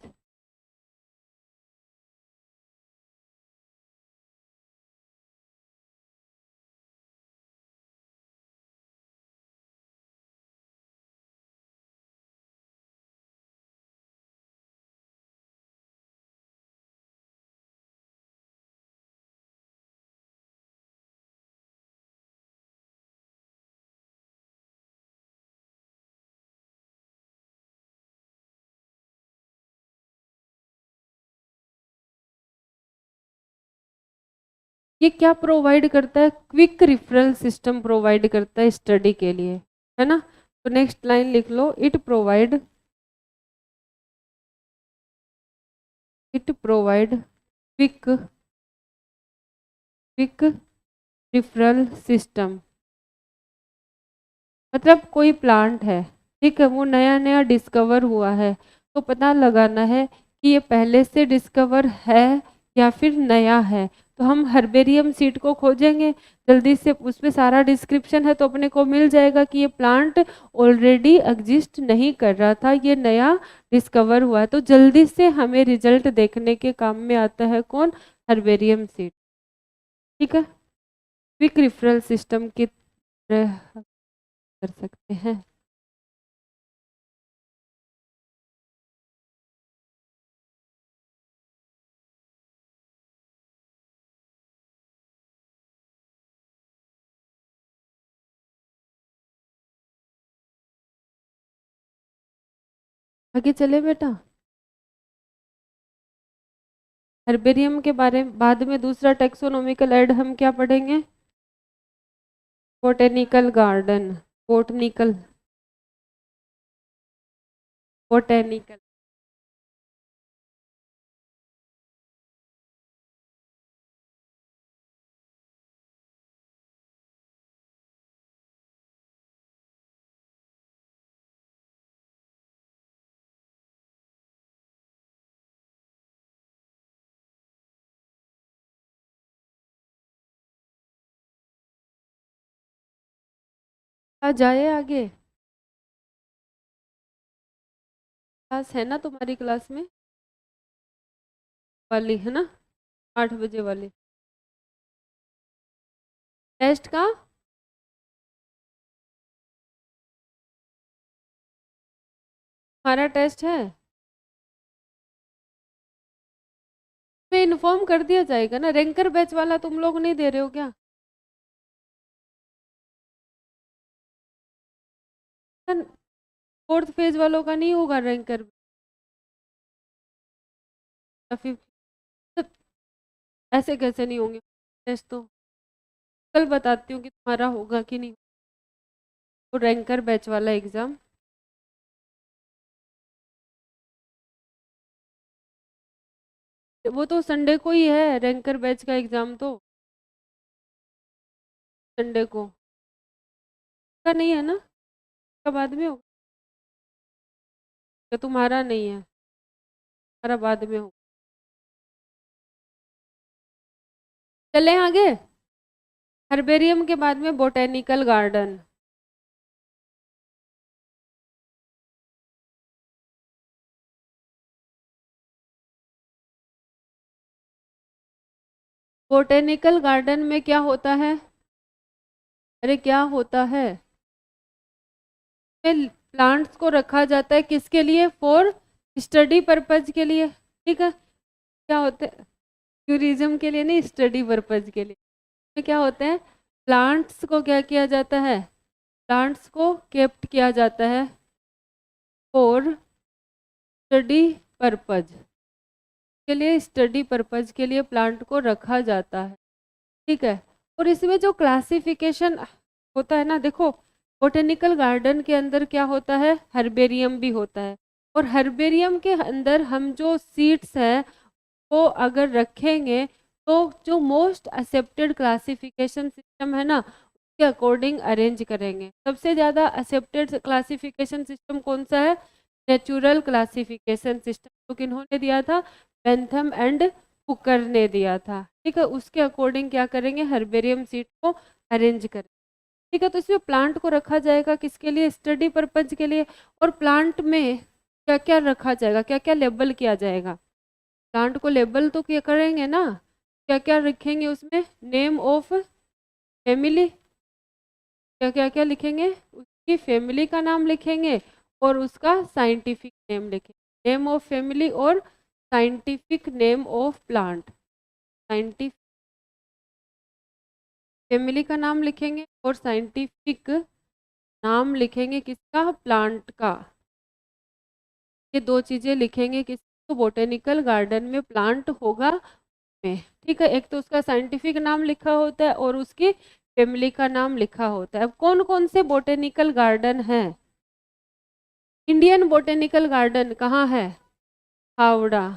ये क्या प्रोवाइड करता है? क्विक रिफरल सिस्टम प्रोवाइड करता है स्टडी के लिए, है ना। तो नेक्स्ट लाइन लिख लो, it provide quick referral system. मतलब कोई प्लांट है, ठीक है, वो नया नया डिस्कवर हुआ है, तो पता लगाना है कि ये पहले से डिस्कवर है या फिर नया है। तो हम हर्बेरियम सीड को खोजेंगे जल्दी से, उसमें सारा डिस्क्रिप्शन है, तो अपने को मिल जाएगा कि ये प्लांट ऑलरेडी एग्जिस्ट नहीं कर रहा था, ये नया डिस्कवर हुआ है। तो जल्दी से हमें रिजल्ट देखने के काम में आता है कौन? हर्बेरियम सीड, ठीक है। क्विक रिफरल सिस्टम की तरह कर सकते हैं। आगे चले बेटा। हर्बेरियम के बारे में बाद में दूसरा टेक्सोनोमिकल ऐड हम क्या पढ़ेंगे? Botanical garden, botanical, botanical. आ जाए आगे। क्लास है ना तुम्हारी क्लास में वाली, है ना, 8 बजे वाली टेस्ट का। हमारा टेस्ट है, तो इन्फॉर्म कर दिया जाएगा ना। रैंकर बैच वाला तुम लोग नहीं दे रहे हो क्या? फोर्थ फेज वालों का नहीं होगा रैंकर या फिर? ऐसे कैसे नहीं होंगे टेस्ट? तो कल बताती हूँ कि तुम्हारा होगा कि नहीं। वो रैंकर बैच वाला एग्जाम, वो तो संडे को ही है, रैंकर बैच का एग्जाम तो संडे को का नहीं है ना, का बाद में होगा। तो तुम्हारा नहीं है, तुम्हारा बाद में हो। चले आगे। हर्बेरियम के बाद में बोटेनिकल गार्डन। बोटेनिकल गार्डन में क्या होता है? अरे क्या होता है? प्लांट्स को रखा जाता है किसके लिए? फॉर स्टडी पर्पज के लिए, ठीक है। क्या होते हैं? टूरिज्म के लिए नहीं, स्टडी पर्पज के लिए। तो क्या होते हैं? प्लांट्स को क्या किया जाता है? प्लांट्स को केप्ट किया जाता है फॉर स्टडी पर्पज के लिए, स्टडी पर्पज के लिए प्लांट को रखा जाता है, ठीक है। और इसमें जो क्लासिफिकेशन होता है ना, देखो बोटेनिकल गार्डन के अंदर क्या होता है? हर्बेरियम भी होता है, और हर्बेरियम के अंदर हम जो सीड्स हैं वो अगर रखेंगे तो जो मोस्ट एक्सेप्टेड क्लासिफिकेशन सिस्टम है ना, उसके अकॉर्डिंग अरेंज करेंगे। सबसे ज़्यादा एक्सेप्टेड क्लासिफिकेशन सिस्टम कौन सा है? नेचुरल क्लासिफिकेशन सिस्टम, जो किन्होंने दिया था? बेंथम एंड कुकर ने दिया था, ठीक है। उसके अकॉर्डिंग क्या करेंगे? हर्बेरियम सीड को अरेंज करें, ठीक है। तो इसमें प्लांट को रखा जाएगा किसके लिए? स्टडी पर्पज के लिए। और प्लांट में क्या क्या रखा जाएगा, क्या क्या लेबल किया जाएगा? प्लांट को लेबल तो क्या करेंगे ना, क्या क्या लिखेंगे उसमें? नेम ऑफ फैमिली, क्या क्या क्या लिखेंगे? उसकी फैमिली का नाम लिखेंगे और उसका साइंटिफिक नेम लिखेंगे। नेम ऑफ फैमिली और scientific name of plant. Scientific family का नाम लिखेंगे और साइंटिफिक नाम लिखेंगे किसका? प्लांट का। ये दो चीज़ें लिखेंगे किस? तो बोटेनिकल गार्डन में प्लांट होगा में, ठीक है। एक तो उसका साइंटिफिक नाम लिखा होता है और उसकी फैमिली का नाम लिखा होता है। अब कौन कौन से बोटेनिकल गार्डन हैं? इंडियन बोटेनिकल गार्डन कहाँ है? हावड़ा।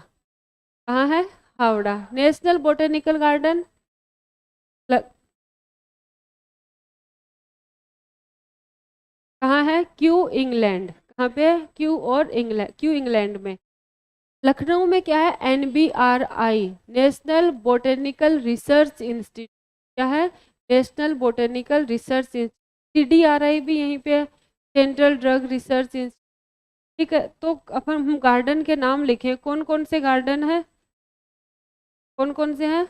कहाँ है? हावड़ा। नेशनल बोटेनिकल गार्डन कहाँ है? Q England. कहाँ पे? क्यू और इंग्लैंड, क्यू इंग्लैंड में। लखनऊ में क्या है? NBRI, national botanical research institute. क्या है? National botanical research institute. CDRI भी यहीं पे है, सेंट्रल ड्रग रिसर्च इंस्टीट्यूट। ठीक है, तो अपन हम गार्डन के नाम लिखें। कौन कौन से गार्डन है? कौन कौन से हैं?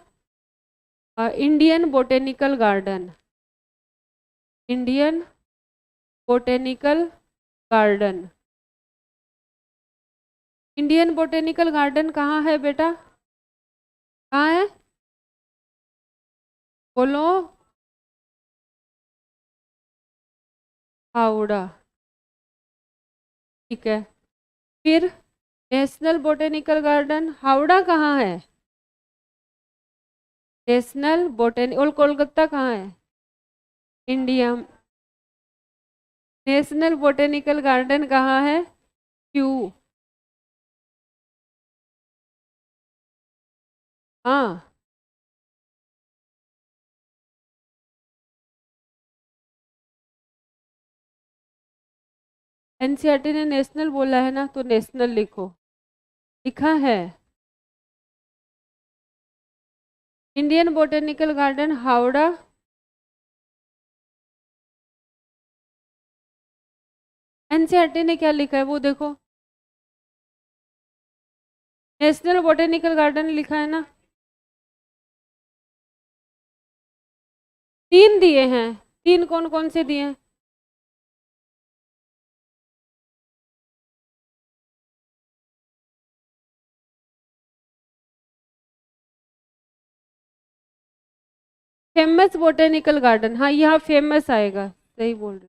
Indian botanical garden, Indian botanical garden. Indian botanical garden कहाँ है बेटा? कहाँ है? बोलो। हावड़ा। ठीक है। फिर नेशनल बोटेनिकल गार्डन हावड़ा कहाँ है? नेशनल बोटेनिकल, और कोलकाता कहाँ है? इंडिया। नेशनल बोटेनिकल गार्डन कहाँ है? क्यू। हाँ, NCERT ने नेशनल बोला है ना, तो नेशनल लिखो। लिखा है। Indian botanical garden Howrah. NCERT ने क्या लिखा है वो देखो। नेशनल बोटेनिकल गार्डन लिखा है ना। 3 दिए हैं। 3 कौन कौन से दिए हैं? फेमस बोटेनिकल गार्डन, हाँ यहाँ फेमस आएगा, सही बोल रहे।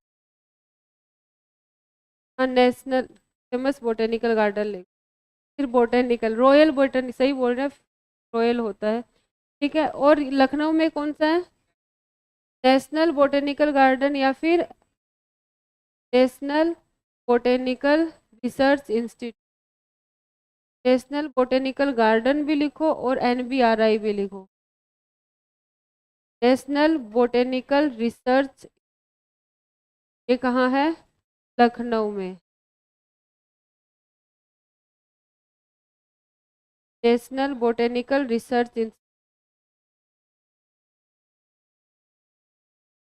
हाँ, नेशनल फेमस बोटेनिकल गार्डन ले। फिर बोटेनिकल, रॉयल बोटेनिक, सही बोल रहे हैं, रॉयल होता है। ठीक है, और लखनऊ में कौन सा है? नेशनल बोटेनिकल गार्डन या फिर national botanical research institute. National botanical garden भी लिखो और NBRI भी लिखो। नेशनल बोटेनिकल रिसर्च, ये कहाँ है? लखनऊ में। National botanical research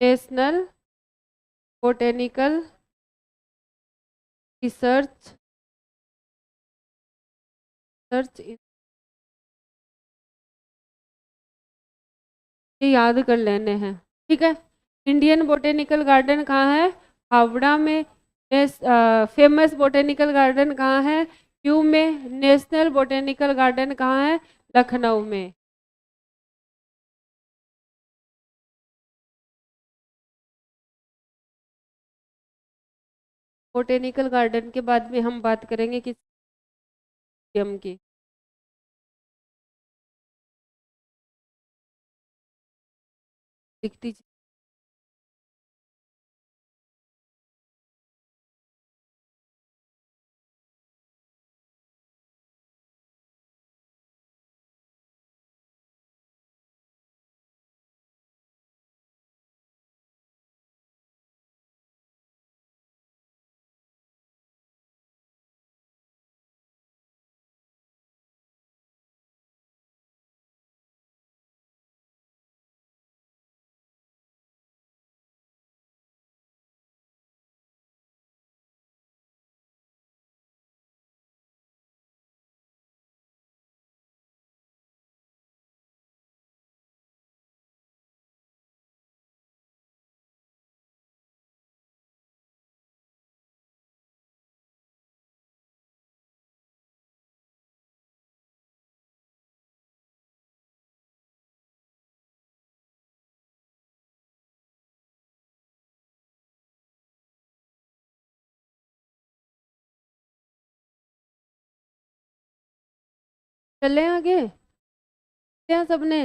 national botanical research search, ये याद कर लेने हैं। ठीक है। इंडियन बोटेनिकल गार्डन कहाँ है? हावड़ा में। फेमस बोटेनिकल गार्डन कहाँ है? क्यू में। नेशनल बोटेनिकल गार्डन कहाँ है? लखनऊ में। बोटेनिकल गार्डन के बाद में हम बात करेंगे किस म्यूजियम की। लिखती चलें आगे। क्या सबने?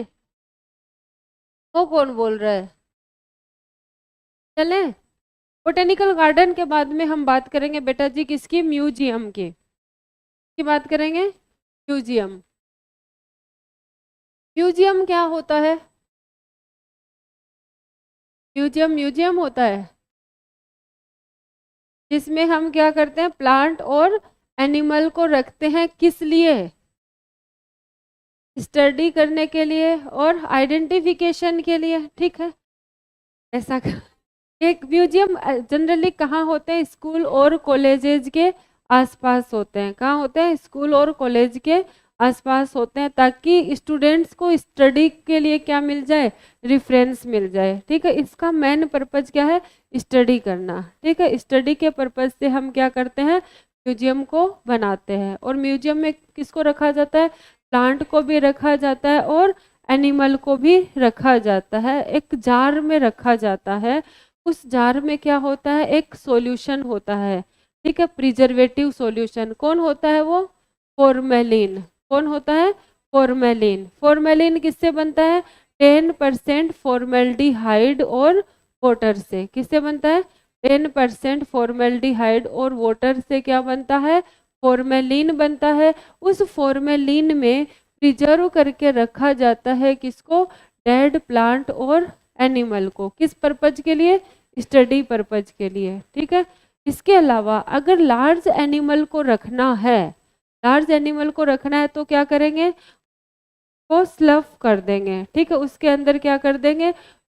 वो कौन बोल रहा है? चले बोटेनिकल गार्डन के बाद में हम बात करेंगे बेटा जी किसकी? म्यूजियम की बात करेंगे। म्यूजियम, म्यूजियम क्या होता है? म्यूजियम म्यूजियम होता है जिसमें हम क्या करते हैं, प्लांट और एनिमल को रखते हैं। किस लिए? स्टडी करने के लिए और आइडेंटिफिकेशन के लिए। ठीक है, ऐसा एक म्यूजियम जनरली कहाँ होते हैं? स्कूल और कॉलेजेस के आसपास होते हैं। कहाँ होते हैं? स्कूल और कॉलेज के आसपास होते हैं, ताकि स्टूडेंट्स को स्टडी के लिए क्या मिल जाए? रेफरेंस मिल जाए। ठीक है, इसका मेन पर्पज क्या है? स्टडी करना। ठीक है, स्टडी के पर्पज से हम क्या करते हैं? म्यूजियम को बनाते हैं। और म्यूजियम में किसको रखा जाता है? प्लांट को भी रखा जाता है और एनिमल को भी रखा जाता है। एक जार में रखा जाता है। उस जार में क्या होता है? एक सॉल्यूशन होता है। ठीक है, प्रिजर्वेटिव सॉल्यूशन। कौन होता है वो? फॉर्मेलिन। कौन होता है? फॉर्मेलिन। फॉर्मेलिन किससे बनता है? 10% फॉर्मेल्डिहाइड और वाटर से। किससे बनता है? 10% फॉर्मेल्डिहाइड और वाटर से क्या बनता है? फॉर्मेलिन बनता है। उस फॉर्मेलिन में प्रिजर्व करके रखा जाता है किसको? डेड प्लांट और एनिमल को। किस पर्पज के लिए? स्टडी पर्पज के लिए। ठीक है, इसके अलावा अगर लार्ज एनिमल को रखना है, लार्ज एनिमल को रखना है तो क्या करेंगे? वो स्लफ कर देंगे। ठीक है, उसके अंदर क्या कर देंगे?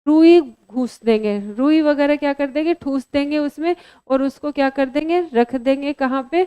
रुई घुस देंगे, रुई वगैरह क्या कर देंगे? ठूस देंगे उसमें, और उसको क्या कर देंगे? रख देंगे। कहाँ पे?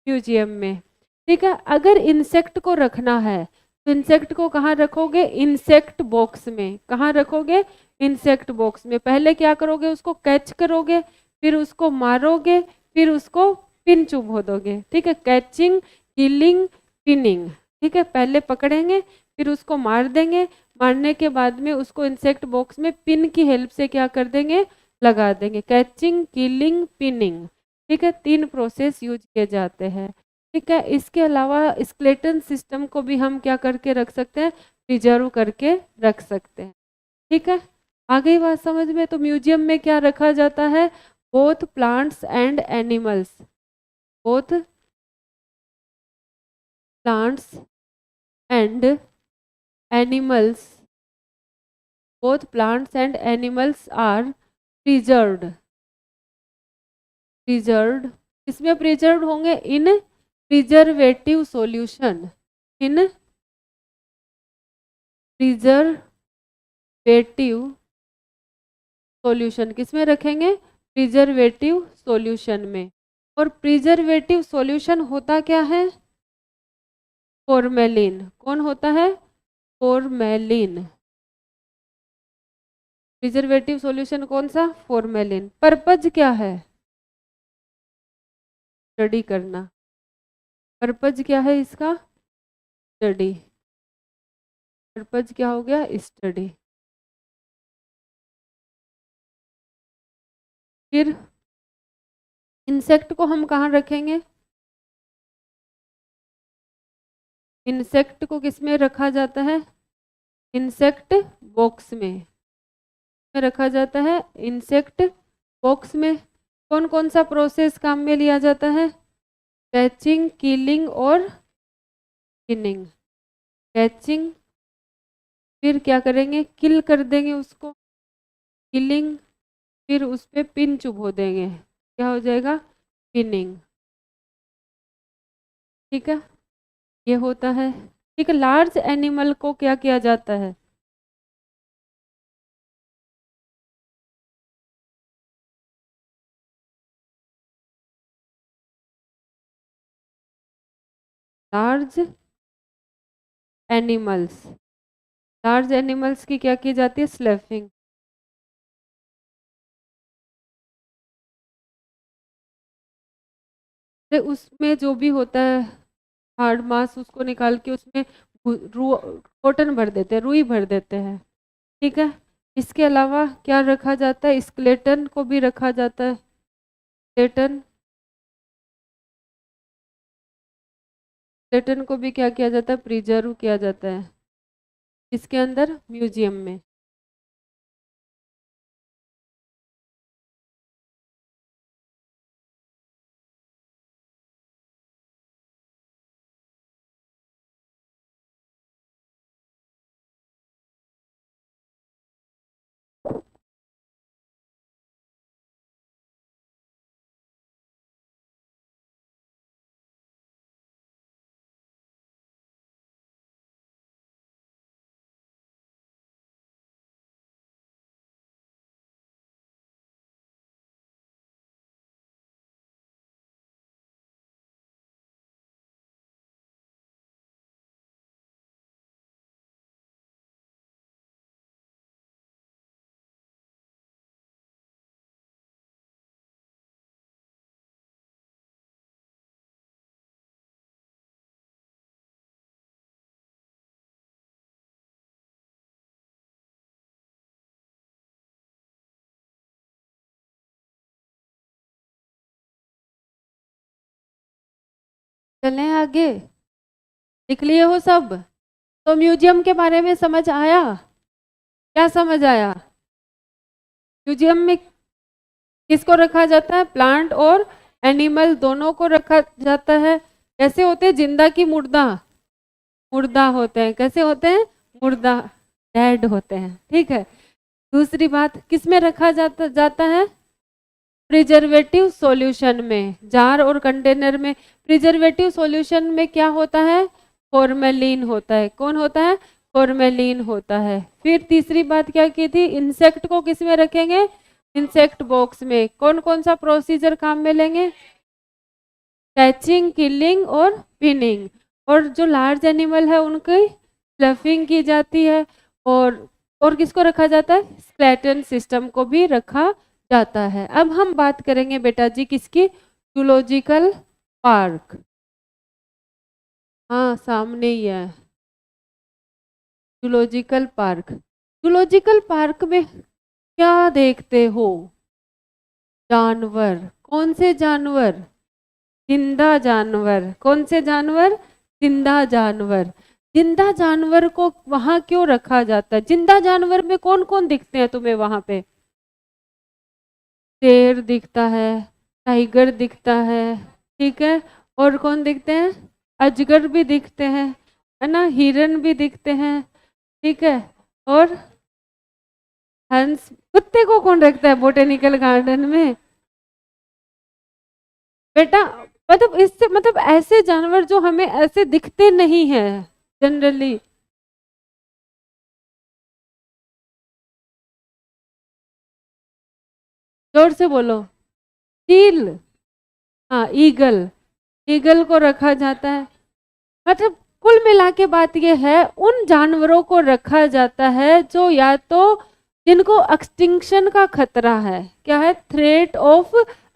म्यूजियम में। ठीक है, अगर इंसेक्ट को रखना है तो इंसेक्ट को कहाँ रखोगे? इंसेक्ट बॉक्स में। कहाँ रखोगे? इंसेक्ट बॉक्स में। पहले क्या करोगे? उसको कैच करोगे, फिर उसको मारोगे, फिर उसको पिन चुभो दोगे। ठीक है, कैचिंग, किलिंग, पिनिंग। ठीक है, पहले पकड़ेंगे, फिर उसको मार देंगे, मारने के बाद में उसको इंसेक्ट बॉक्स में पिन की हेल्प से क्या कर देंगे? लगा देंगे। Catching, killing, pinning. ठीक है, 3 प्रोसेस यूज किए जाते हैं। ठीक है, इसके अलावा स्केलेटन सिस्टम को भी हम क्या करके रख सकते हैं? प्रिजर्व करके रख सकते हैं। ठीक है, आ गई बात समझ में? तो म्यूजियम में क्या रखा जाता है? Both plants and animals. Both plants and animals, both plants and animals are preserved। preserved इसमें preserved होंगे in preservative solution। in preservative solution किसमें रखेंगे? preservative solution में। और preservative solution होता क्या है? फॉर्मेलिन। कौन होता है? फॉर्मेलिन। प्रिजर्वेटिव सॉल्यूशन कौन सा? फॉर्मेलिन। पर्पज क्या है? स्टडी करना। पर्पज क्या है इसका? स्टडी। पर्पज क्या हो गया? स्टडी। फिर इंसेक्ट को हम कहाँ रखेंगे? इंसेक्ट को किस में रखा जाता है? इंसेक्ट बॉक्स में रखा जाता है। इंसेक्ट बॉक्स में कौन कौन सा प्रोसेस काम में लिया जाता है? कैचिंग, किलिंग और पिनिंग। कैचिंग, फिर क्या करेंगे? किल कर देंगे उसको। किलिंग, फिर उस पर पिन चुभो देंगे। क्या हो जाएगा? पिनिंग। ठीक है, ये होता है। ठीक है, लार्ज एनिमल को क्या किया जाता है? लार्ज एनिमल्स, लार्ज एनिमल्स की क्या की जाती है? स्लैफिंग। उसमें जो भी होता है हार्ड मास, उसको निकाल के उसमें कॉटन भर देते हैं, रुई भर देते हैं। ठीक है, इसके अलावा क्या रखा जाता है? स्केलेटन को भी रखा जाता है। स्केलेटन, स्केलेटन को भी क्या किया जाता है? प्रिजर्व किया जाता है। इसके अंदर म्यूजियम में। चलें आगे, लिख लिए हो सब? तो म्यूजियम के बारे में समझ आया? क्या समझ आया? म्यूजियम में किसको रखा जाता है? प्लांट और एनिमल दोनों को रखा जाता है। कैसे होते हैं? जिंदा की मुर्दा? मुर्दा होते हैं। कैसे होते हैं? मुर्दा, डेड होते हैं। ठीक है। दूसरी बात, किस में रखा जाता है? प्रिजर्वेटिव सॉल्यूशन में, जार और कंटेनर में। प्रिजर्वेटिव सॉल्यूशन में क्या होता है? फॉर्मेलिन होता है। कौन होता है? फॉर्मेलिन होता है। फिर तीसरी बात क्या की थी? इंसेक्ट को किस में रखेंगे? इंसेक्ट बॉक्स में। कौन कौन सा प्रोसीजर काम में लेंगे? कैचिंग, किलिंग और पिनिंग। और जो लार्ज एनिमल है उनकी स्लफिंग की जाती है। और किसको रखा जाता है? स्केलेटन सिस्टम को भी रखा जाता है। अब हम बात करेंगे बेटा जी किसकी? Zoological park. हाँ, सामने ही है जूलॉजिकल पार्क। जूलॉजिकल पार्क में क्या देखते हो? जानवर। कौन से जानवर? जिंदा जानवर। कौन से जानवर? जिंदा जानवर। जिंदा जानवर को वहां क्यों रखा जाता है? जिंदा जानवर में कौन कौन दिखते हैं तुम्हें वहां पे? शेर दिखता है, टाइगर दिखता है, ठीक है। और कौन दिखते हैं? अजगर भी दिखते हैं, है ना, हिरन भी दिखते हैं, ठीक है। और हंस। कुत्ते को कौन रखता है बोटेनिकल गार्डन में? बेटा मतलब इससे मतलब ऐसे जानवर जो हमें ऐसे दिखते नहीं हैं जनरली। जोर से बोलो। चील। हाँ, ईगल। ईगल को रखा जाता है। मतलब कुल मिला के बात यह है, उन जानवरों को रखा जाता है जो या तो जिनको एक्सटिंक्शन का खतरा है। क्या है? थ्रेट ऑफ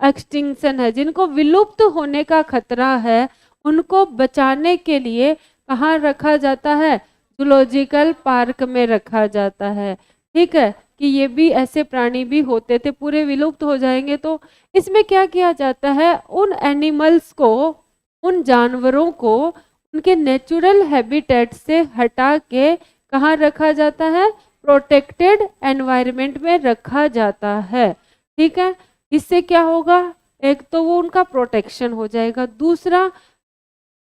एक्सटिंक्शन है। जिनको विलुप्त होने का खतरा है उनको बचाने के लिए कहाँ रखा जाता है? जूलॉजिकल पार्क में रखा जाता है। ठीक है, कि ये भी ऐसे प्राणी भी होते थे, पूरे विलुप्त हो जाएंगे। तो इसमें क्या किया जाता है? उन एनिमल्स को, उन जानवरों को उनके नेचुरल हैबिटेट से हटा के कहाँ रखा जाता है? प्रोटेक्टेड एनवायरनमेंट में रखा जाता है। ठीक है, इससे क्या होगा? एक तो वो उनका प्रोटेक्शन हो जाएगा, दूसरा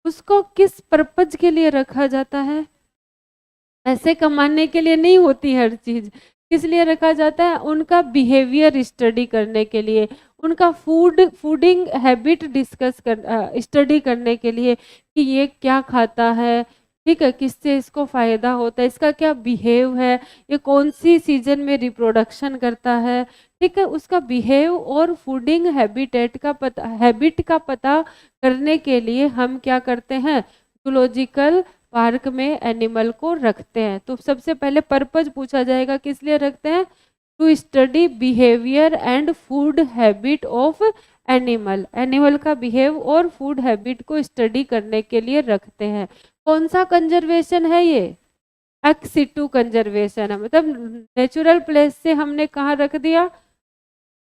उसको किस पर्पज के लिए रखा जाता है? ऐसे कमाने के लिए नहीं होती हर चीज। किस लिए रखा जाता है? उनका बिहेवियर स्टडी करने के लिए, उनका फूडिंग हैबिट डिस्कस कर स्टडी करने के लिए कि ये क्या खाता है, ठीक है, किससे इसको फायदा होता है, इसका क्या बिहेव है, ये कौन सी सीजन में रिप्रोडक्शन करता है, ठीक है। उसका बिहेव और फूडिंग हैबिट का पता करने के लिए हम क्या करते हैं? जूलॉजिकल पार्क में एनिमल को रखते हैं। तो सबसे पहले पर्पज पूछा जाएगा, किस लिए रखते हैं? To study behaviour and food habit of animal. Animal का बिहेव और फूड हैबिट को स्टडी करने के लिए रखते हैं। कौन सा कंजर्वेशन है ये? एक्स सिटू कंजर्वेशन है। मतलब नेचुरल प्लेस से हमने कहाँ रख दिया?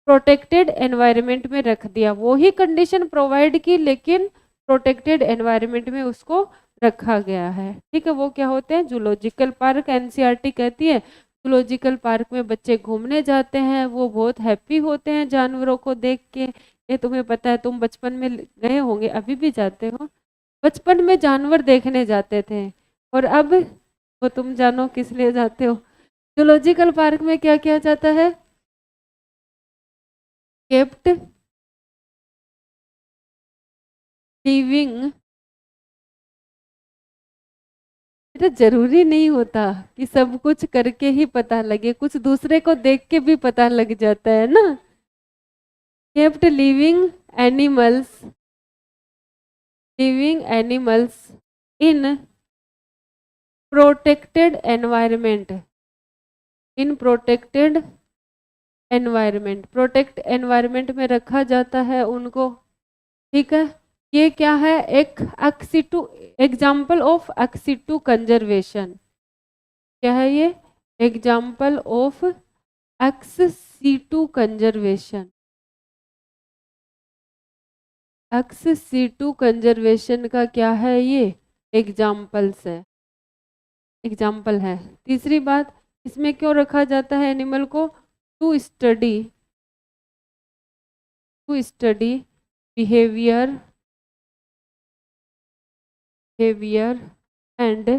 प्रोटेक्टेड एनवायरनमेंट में रख दिया। वो ही कंडीशन प्रोवाइड की, लेकिन प्रोटेक्टेड एनवायरनमेंट में उसको रखा गया है। ठीक है, वो क्या होते हैं? Zoological park. एनसीईआरटी कहती है जूलॉजिकल पार्क में बच्चे घूमने जाते हैं, वो बहुत हैप्पी होते हैं जानवरों को देख के। ये तुम्हें पता है, तुम बचपन में गए होंगे, अभी भी जाते हो। बचपन में जानवर देखने जाते थे, और अब वो तुम जानो किस लिए जाते हो। जूलॉजिकल पार्क में क्या किया जाता है? Kept living. बेटा जरूरी नहीं होता कि सब कुछ करके ही पता लगे, कुछ दूसरे को देख के भी पता लग जाता है ना। Kept living animals in protected environment. In protected environment, protect environment में रखा जाता है उनको। ठीक है, ये क्या है? एक ex situ, example of ex situ conservation. क्या है ये? Example of x-situ conservation. X-situ conservation का क्या है? ये एग्जाम्पल्स है, एग्जाम्पल है। तीसरी बात, इसमें क्यों रखा जाता है एनिमल को? To study behaviour and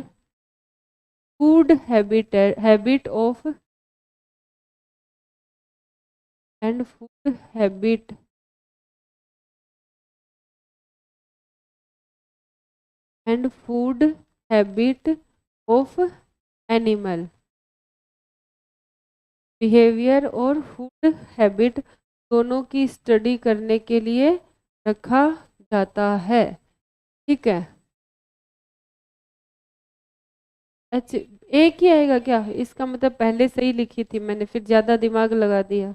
food habit of and food habit and food habit of animal. Behaviour और फूड हैबिट दोनों की स्टडी करने के लिए रखा जाता है। ठीक है, अच्छा एक ही आएगा क्या? इसका मतलब पहले सही लिखी थी मैंने, फिर ज्यादा दिमाग लगा दिया।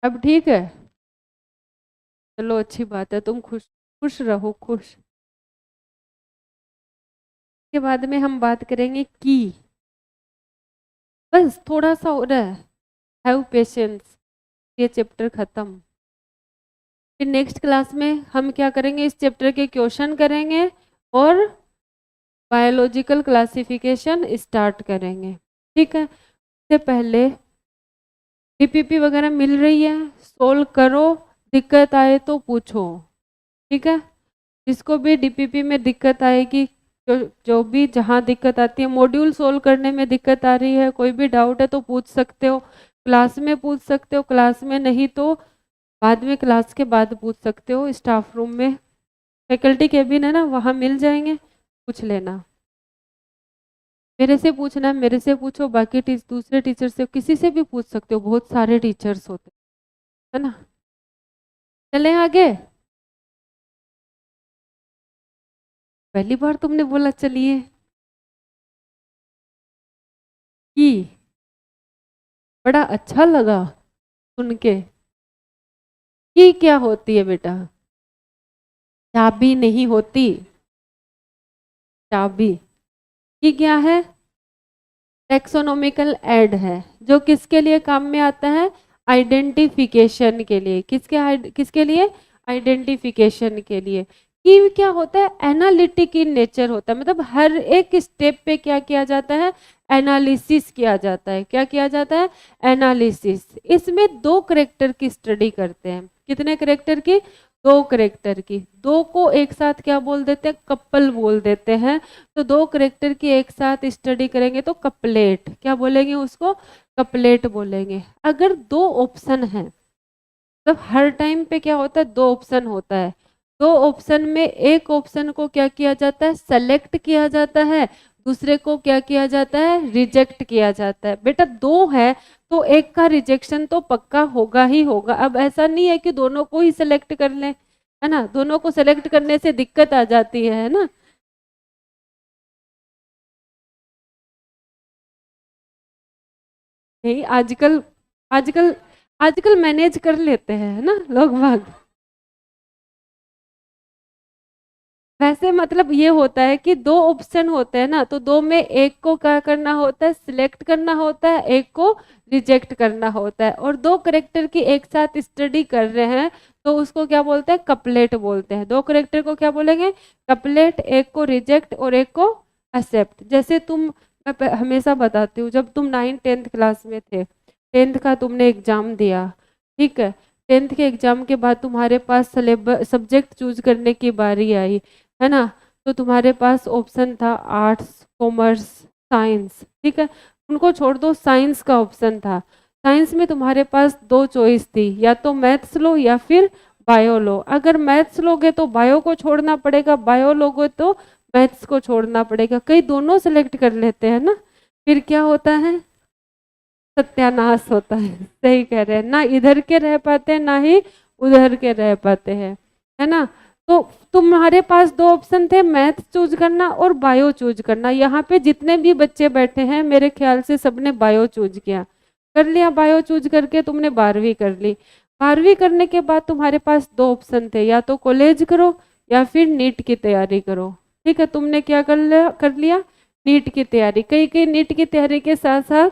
अब ठीक है, चलो अच्छी बात है, तुम खुश खुश रहो, खुश। के बाद में हम बात करेंगे की, बस थोड़ा सा हो रहा है, हैव पेशेंस, ये चैप्टर खत्म। फिर नेक्स्ट क्लास में हम क्या करेंगे? इस चैप्टर के क्वेश्चन करेंगे और बायोलॉजिकल क्लासिफिकेशन स्टार्ट करेंगे। ठीक है, इससे पहले डीपीपी वगैरह मिल रही है, सोल्व करो, दिक्कत आए तो पूछो। ठीक है, जिसको भी डीपीपी में दिक्कत आएगी, जो भी जहाँ दिक्कत आती है, मॉड्यूल सोल्व करने में दिक्कत आ रही है, कोई भी डाउट है तो पूछ सकते हो, क्लास में पूछ सकते हो, क्लास में नहीं तो बाद में, क्लास के बाद पूछ सकते हो। स्टाफ रूम में फैकल्टी केबिन है ना, वहाँ मिल जाएंगे, पूछ लेना। मेरे से पूछना, मेरे से पूछो, बाकी दूसरे टीचर से, किसी से भी पूछ सकते हो, बहुत सारे टीचर्स होते है ना। चलें आगे। पहली बार तुमने बोला चलिए कि, बड़ा अच्छा लगा सुन के। की क्या होती है बेटा? चाबी नहीं होती, चाबी। की क्या है? टेक्सोनोमिकल ऐड है, जो किसके लिए काम में आता है? आइडेंटिफिकेशन के लिए। किसके लिए? आइडेंटिफिकेशन के लिए। की क्या होता है? एनालिटिक इन नेचर होता है, मतलब हर एक स्टेप पे क्या किया जाता है? एनालिसिस किया जाता है। क्या किया जाता है? एनालिसिस। इसमें दो करेक्टर की स्टडी करते हैं। कितने करेक्टर की? दो करेक्टर की। दो को एक साथ क्या बोल देते हैं? कपल बोल देते हैं। तो दो करेक्टर की एक साथ स्टडी करेंगे तो कपलेट, क्या बोलेंगे उसको? कपलेट बोलेंगे। अगर दो ऑप्शन है, तो हर टाइम पे क्या होता है? दो ऑप्शन होता है। दो ऑप्शन में एक ऑप्शन को क्या किया जाता है? सेलेक्ट किया जाता है, दूसरे को क्या किया जाता है? रिजेक्ट किया जाता है। बेटा दो है तो एक का रिजेक्शन तो पक्का होगा ही होगा। अब ऐसा नहीं है कि दोनों को ही सेलेक्ट कर लें, है ना, दोनों को सेलेक्ट करने से दिक्कत आ जाती है ना। नहीं, आजकल आजकल आजकल मैनेज कर लेते हैं, है ना लोग बाग। वैसे मतलब ये होता है कि दो ऑप्शन होते हैं ना, तो दो में एक को क्या करना होता है, सिलेक्ट करना होता है, एक को रिजेक्ट करना होता है। और दो करेक्टर की एक साथ स्टडी कर रहे हैं तो उसको क्या बोलते हैं, कपलेट बोलते हैं। दो करेक्टर को क्या बोलेंगे, कपलेट, एक को रिजेक्ट और एक को एक्सेप्ट। जैसे तुम, मैं हमेशा बताती हूँ, जब तुम 9th 10th क्लास में थे, 10th का तुमने एग्जाम दिया, ठीक है, 10th के एग्जाम के बाद तुम्हारे पास सिलेबस सब्जेक्ट चूज करने की बारी आई, है ना। तो तुम्हारे पास ऑप्शन था आर्ट्स, कॉमर्स, साइंस, ठीक है। उनको छोड़ दो, साइंस का ऑप्शन था। साइंस में तुम्हारे पास दो चॉइस थी, या तो मैथ्स लो या फिर बायो लो। अगर मैथ्स लोगे तो बायो को छोड़ना पड़ेगा, बायो लोगे तो मैथ्स को छोड़ना पड़ेगा। कई दोनों सेलेक्ट कर लेते हैं ना, फिर क्या होता है, सत्यानाश होता है। सही कह रहे हैं ना, इधर के रह पाते हैं ना ही उधर के रह पाते हैं, है ना। तो तुम्हारे पास दो ऑप्शन थे, मैथ चूज करना और बायो चूज करना। यहाँ पे जितने भी बच्चे बैठे हैं मेरे ख्याल से सबने बायो चूज किया, कर लिया। बायो चूज करके तुमने 12वीं कर ली। 12वीं करने के बाद तुम्हारे पास दो ऑप्शन थे, या तो कॉलेज करो या फिर नीट की तैयारी करो, ठीक है। तुमने क्या कर लिया, नीट की तैयारी। कई कई नीट की तैयारी के साथ साथ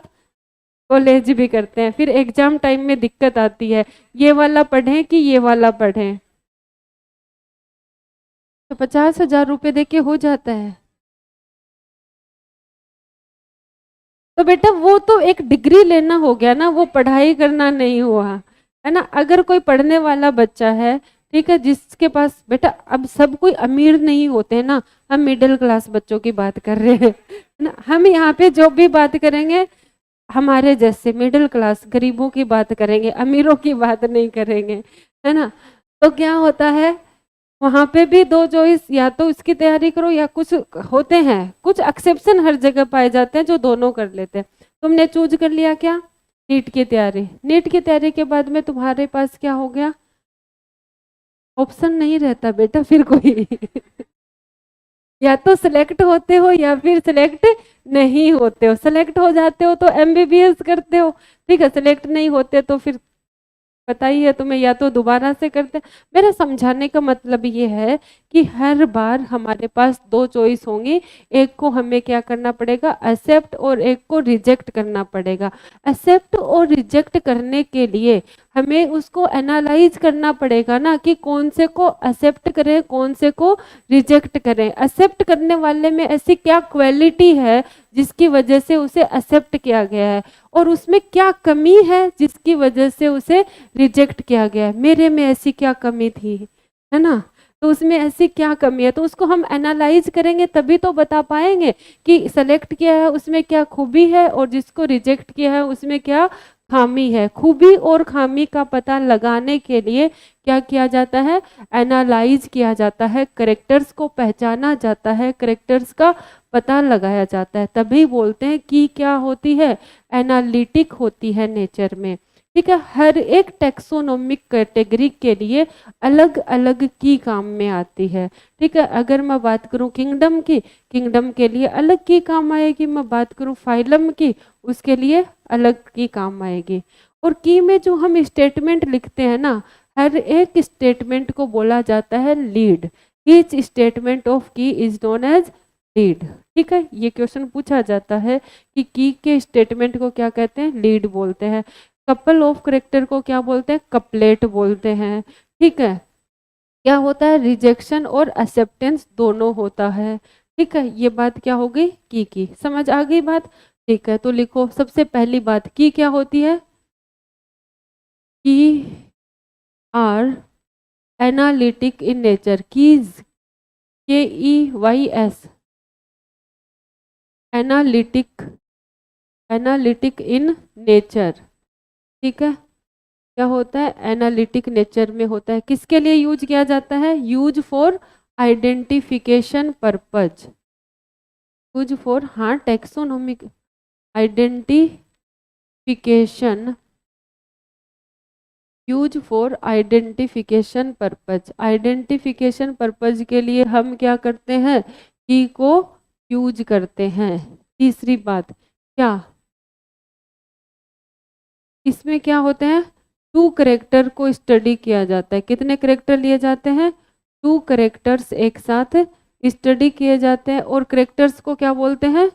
कॉलेज भी करते हैं। फिर एग्जाम टाइम में दिक्कत आती है, ये वाला पढ़ें कि ये वाला पढ़ें। तो 50,000 रुपये दे के हो जाता है। तो बेटा वो तो एक डिग्री लेना हो गया ना, वो पढ़ाई करना नहीं हुआ, है ना। अगर कोई पढ़ने वाला बच्चा है, ठीक है, जिसके पास, बेटा अब सब कोई अमीर नहीं होते हैं ना, हम मिडिल क्लास बच्चों की बात कर रहे हैं, है ना। हम यहाँ पे जो भी बात करेंगे हमारे जैसे मिडिल क्लास गरीबों की बात करेंगे, अमीरों की बात नहीं करेंगे, है ना। तो क्या होता है, वहां पे भी दो चॉइस, या तो इसकी तैयारी करो या कुछ होते हैं, कुछ एक्सेप्शन हर जगह पाए जाते हैं जो दोनों कर लेते हैं। तुमने चूज कर लिया क्या, नीट की तैयारी। नीट की तैयारी के बाद में तुम्हारे पास क्या हो गया, ऑप्शन नहीं रहता बेटा फिर कोई या तो सिलेक्ट होते हो या फिर सिलेक्ट नहीं होते हो। सिलेक्ट हो जाते हो तो एमबीबीएस करते हो, ठीक है। सिलेक्ट नहीं होते तो फिर पता ही है तुम्हें, या तो दोबारा से करते। मेरा समझाने का मतलब ये है कि हर बार हमारे पास दो चॉइस होंगी, एक को हमें क्या करना पड़ेगा, एक्सेप्ट, और एक को रिजेक्ट करना पड़ेगा। एक्सेप्ट और रिजेक्ट करने के लिए हमें उसको एनालाइज करना पड़ेगा ना, कि कौन से को एक्सेप्ट करें, कौन से को रिजेक्ट करें। एक्सेप्ट करने वाले में ऐसी क्या क्वालिटी है जिसकी वजह से उसे एक्सेप्ट किया गया है, और उसमें क्या कमी है जिसकी वजह से उसे रिजेक्ट किया गया है। मेरे में ऐसी क्या कमी थी, है ना, तो उसमें ऐसी क्या कमी है, तो उसको हम एनालाइज करेंगे तभी तो बता पाएंगे कि सेलेक्ट किया है उसमें क्या खूबी है, और जिसको रिजेक्ट किया है उसमें क्या खामी है। खूबी और खामी का पता लगाने के लिए क्या किया जाता है, एनालाइज किया जाता है, करेक्टर्स को पहचाना जाता है, करेक्टर्स का पता लगाया जाता है। तभी बोलते हैं कि क्या होती है, एनालिटिक होती है नेचर में, ठीक है। हर एक टेक्सोनोमिक कैटेगरी के लिए अलग अलग की काम में आती है, ठीक है। अगर मैं बात करूं किंगडम की, किंगडम के लिए अलग की काम आएगी। मैं बात करूं फाइलम की, उसके लिए अलग की काम आएगी। और की में जो हम स्टेटमेंट लिखते हैं ना, हर एक स्टेटमेंट को बोला जाता है लीड। ईच स्टेटमेंट ऑफ की इज नोन एज लीड, ठीक है। ये क्वेश्चन पूछा जाता है कि की के स्टेटमेंट को क्या कहते हैं, लीड बोलते हैं। कपल ऑफ करेक्टर को क्या बोलते हैं, कपलेट बोलते हैं, ठीक है। क्या होता है, रिजेक्शन और एक्सेप्टेंस दोनों होता है, ठीक है। ये बात क्या हो गई, की समझ आ गई बात, ठीक है। तो लिखो सबसे पहली बात, की क्या होती है, key are analytic in nature. Keys, KEYS, analytic, analytic in nature, ठीक है। क्या होता है, एनालिटिक नेचर में होता है। किसके लिए यूज किया जाता है, use for identification purpose, use for, हाँ, taxonomic identification, use for identification purpose. Identification purpose के लिए हम क्या करते हैं, की को यूज करते हैं। तीसरी बात क्या, इसमें क्या होते हैं, टू करेक्टर को स्टडी किया जाता है। कितने करेक्टर लिए जाते हैं, 2 करेक्टर्स एक साथ स्टडी किए जाते हैं और करेक्टर्स को क्या बोलते हैं?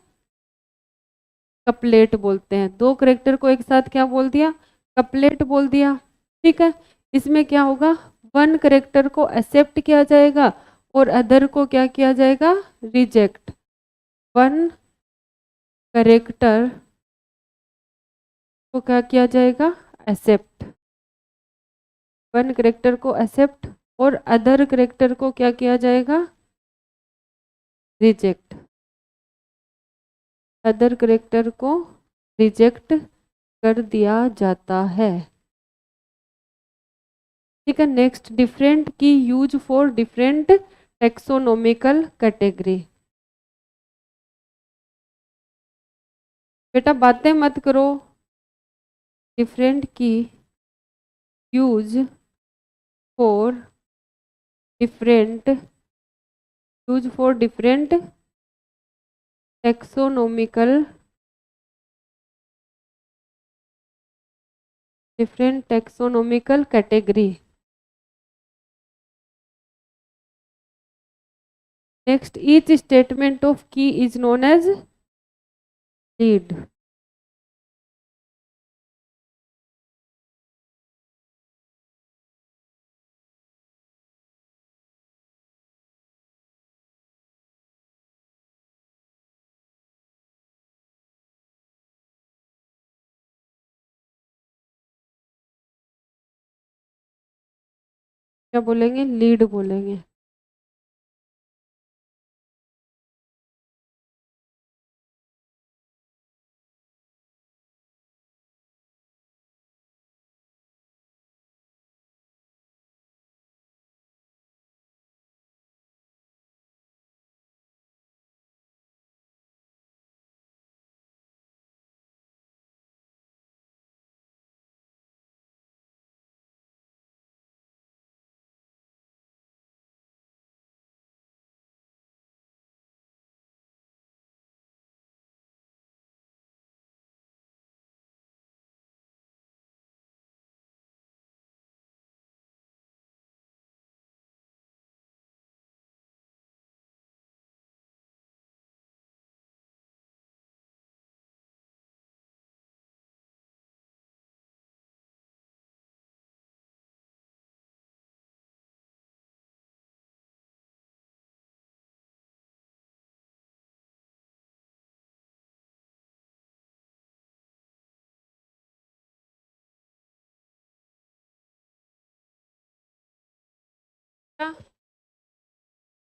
कपलेट बोलते हैं। 2 करेक्टर को एक साथ क्या बोल दिया? कपलेट बोल दिया। ठीक है, इसमें क्या होगा? 1 करेक्टर को एक्सेप्ट किया जाएगा और अदर को क्या किया जाएगा? रिजेक्ट। 1 करेक्टर को क्या किया जाएगा? एक्सेप्ट। 1 करेक्टर को एक्सेप्ट और अदर करेक्टर को क्या किया जाएगा? रिजेक्ट। अदर करेक्टर को रिजेक्ट कर दिया जाता है। ठीक है, नेक्स्ट, डिफरेंट की use for different taxonomical category. बेटा बातें मत करो। डिफरेंट की use for different taxonomical category. Next, each statement of की इज नोन एज लीड। क्या बोलेंगे? लीड बोलेंगे।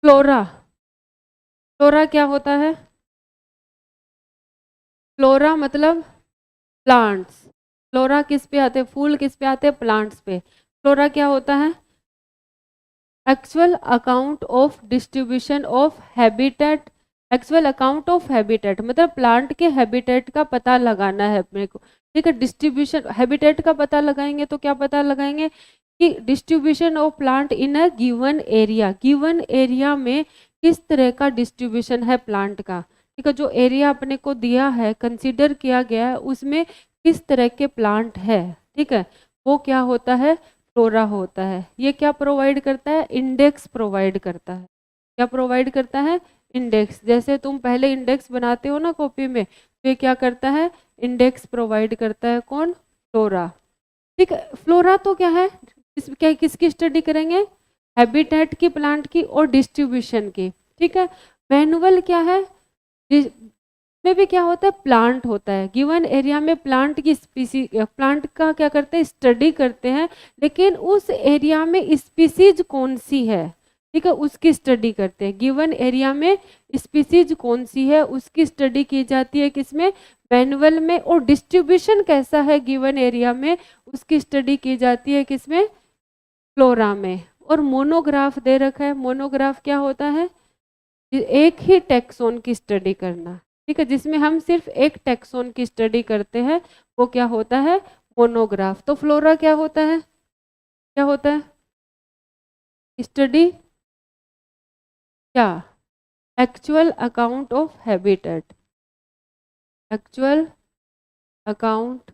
फ्लोरा। फ्लोरा क्या होता है? फ्लोरा मतलब प्लांट्स। फ्लोरा किस पे आते हैं? फूल किस पे आते हैं? प्लांट्स पे। फ्लोरा क्या होता है? Actual account of distribution of habitat. Actual account of habitat मतलब प्लांट के हैबिटेट का पता लगाना है अपने को। ठीक है, डिस्ट्रीब्यूशन हैबिटेट का पता लगाएंगे तो क्या पता लगाएंगे कि distribution of plant in a given area. Given area में किस तरह का डिस्ट्रीब्यूशन है प्लांट का। ठीक है, जो एरिया अपने को दिया है, कंसीडर किया गया है, उसमें किस तरह के प्लांट है, ठीक है, वो क्या होता है? फ्लोरा होता है। ये क्या प्रोवाइड करता है? इंडेक्स प्रोवाइड करता है। क्या प्रोवाइड करता है? इंडेक्स। जैसे तुम पहले इंडेक्स बनाते हो ना कॉपी में, तो ये क्या करता है? इंडेक्स प्रोवाइड करता है। कौन? फ्लोरा। ठीक है, फ्लोरा तो क्या है? क्या किसकी स्टडी करेंगे? हैबिटेट की, प्लांट की और डिस्ट्रीब्यूशन की। ठीक है, मैनुअल क्या है? में भी क्या होता है? प्लांट होता है। गिवन एरिया में प्लांट की स्पीसी, प्लांट का क्या करते हैं? स्टडी करते हैं, लेकिन उस एरिया में स्पीसीज कौन सी है, ठीक है, उसकी स्टडी करते हैं। गिवन एरिया में स्पीसीज कौन सी है उसकी स्टडी की जाती है किसमें? मैनुअल में। और डिस्ट्रीब्यूशन कैसा है गिवन एरिया में, उसकी स्टडी की जाती है किसमें? फ्लोरा में। और मोनोग्राफ दे रखा है। मोनोग्राफ क्या होता है? एक ही टेक्सोन की स्टडी करना। ठीक है, जिसमें हम सिर्फ एक टेक्सोन की स्टडी करते हैं, वो क्या होता है? मोनोग्राफ। तो फ्लोरा क्या होता है? क्या होता है? स्टडी क्या? Actual account of habitat. Actual account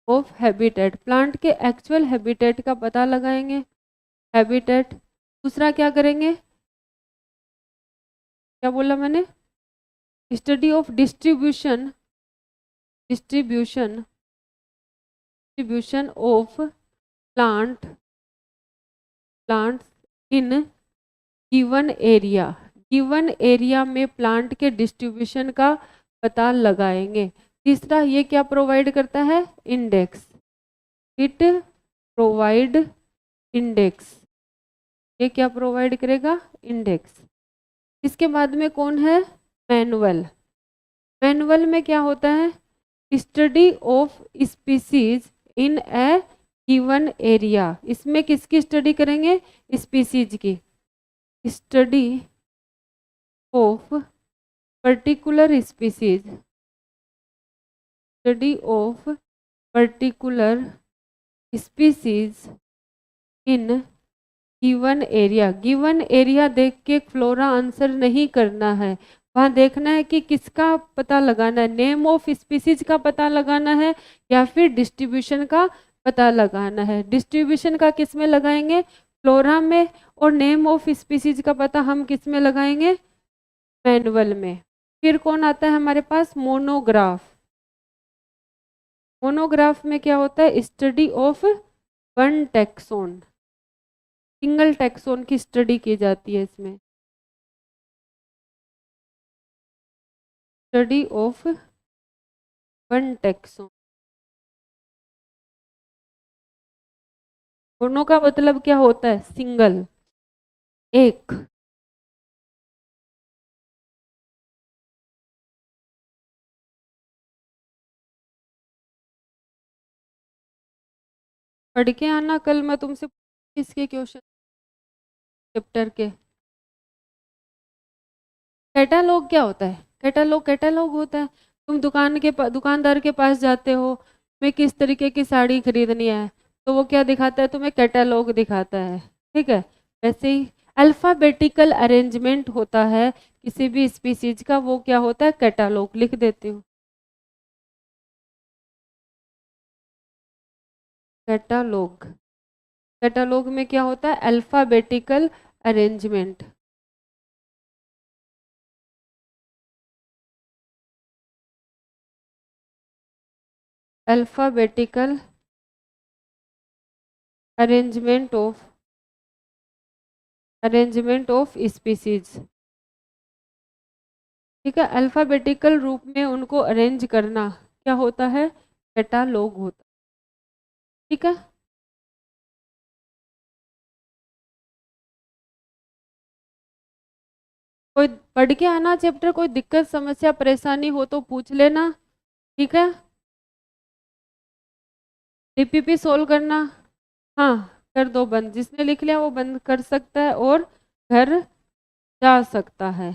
of habitat, plant के एक्चुअल हैबिटेट का पता लगाएंगे। हैबिटेट, दूसरा क्या करेंगे, क्या बोला मैंने, study of distribution of plants in given area. Given area में प्लांट के डिस्ट्रीब्यूशन का पता लगाएंगे। तीसरा ये क्या प्रोवाइड करता है, इंडेक्स, इट प्रोवाइड इंडेक्स, ये क्या प्रोवाइड करेगा, इंडेक्स। इसके बाद में कौन है, मैनुअल। मैनुअल में क्या होता है, study of species in A given area. इसमें किसकी स्टडी करेंगे, स्पीसीज की, study of particular species, study of particular species in given area. Given area देख के फ्लोरा आंसर नहीं करना है, वहाँ देखना है कि किसका पता लगाना है, नेम ऑफ स्पीसीज का पता लगाना है या फिर डिस्ट्रीब्यूशन का पता लगाना है। डिस्ट्रीब्यूशन का किस में लगाएंगे, फ्लोरा में, और नेम ऑफ स्पीसीज का पता हम किस में लगाएंगे, मैनुअल में। फिर कौन आता है हमारे पास, मोनोग्राफ। मोनोग्राफ में क्या होता है, study of one taxon, single taxon की स्टडी की जाती है इसमें, study of one taxon. Mono का मतलब क्या होता है, सिंगल, एक। पढ़ के आना, कल मैं तुमसे इसके क्वेश्चन चैप्टर के। कैटालॉग क्या होता है, कैटालॉग होता है, तुम दुकानदार के पास जाते हो, मैं किस तरीके की साड़ी खरीदनी है, तो वो क्या दिखाता है, तुम्हें कैटालॉग दिखाता है, ठीक है। वैसे ही अल्फाबेटिकल अरेंजमेंट होता है किसी भी स्पीसीज का, वो क्या होता है, कैटालॉग। लिख देती हूँ, कैटालॉग। कैटालॉग में क्या होता है, alphabetical arrangement. Alphabetical arrangement of species, ठीक है। अल्फाबेटिकल रूप में उनको अरेंज करना क्या होता है, कैटालॉग होता है, ठीक है। कोई पढ़ के आना चैप्टर, कोई दिक्कत समस्या परेशानी हो तो पूछ लेना, ठीक है। डीपीपी सोल्व करना, हाँ कर दो बंद, जिसने लिख लिया वो बंद कर सकता है और घर जा सकता है।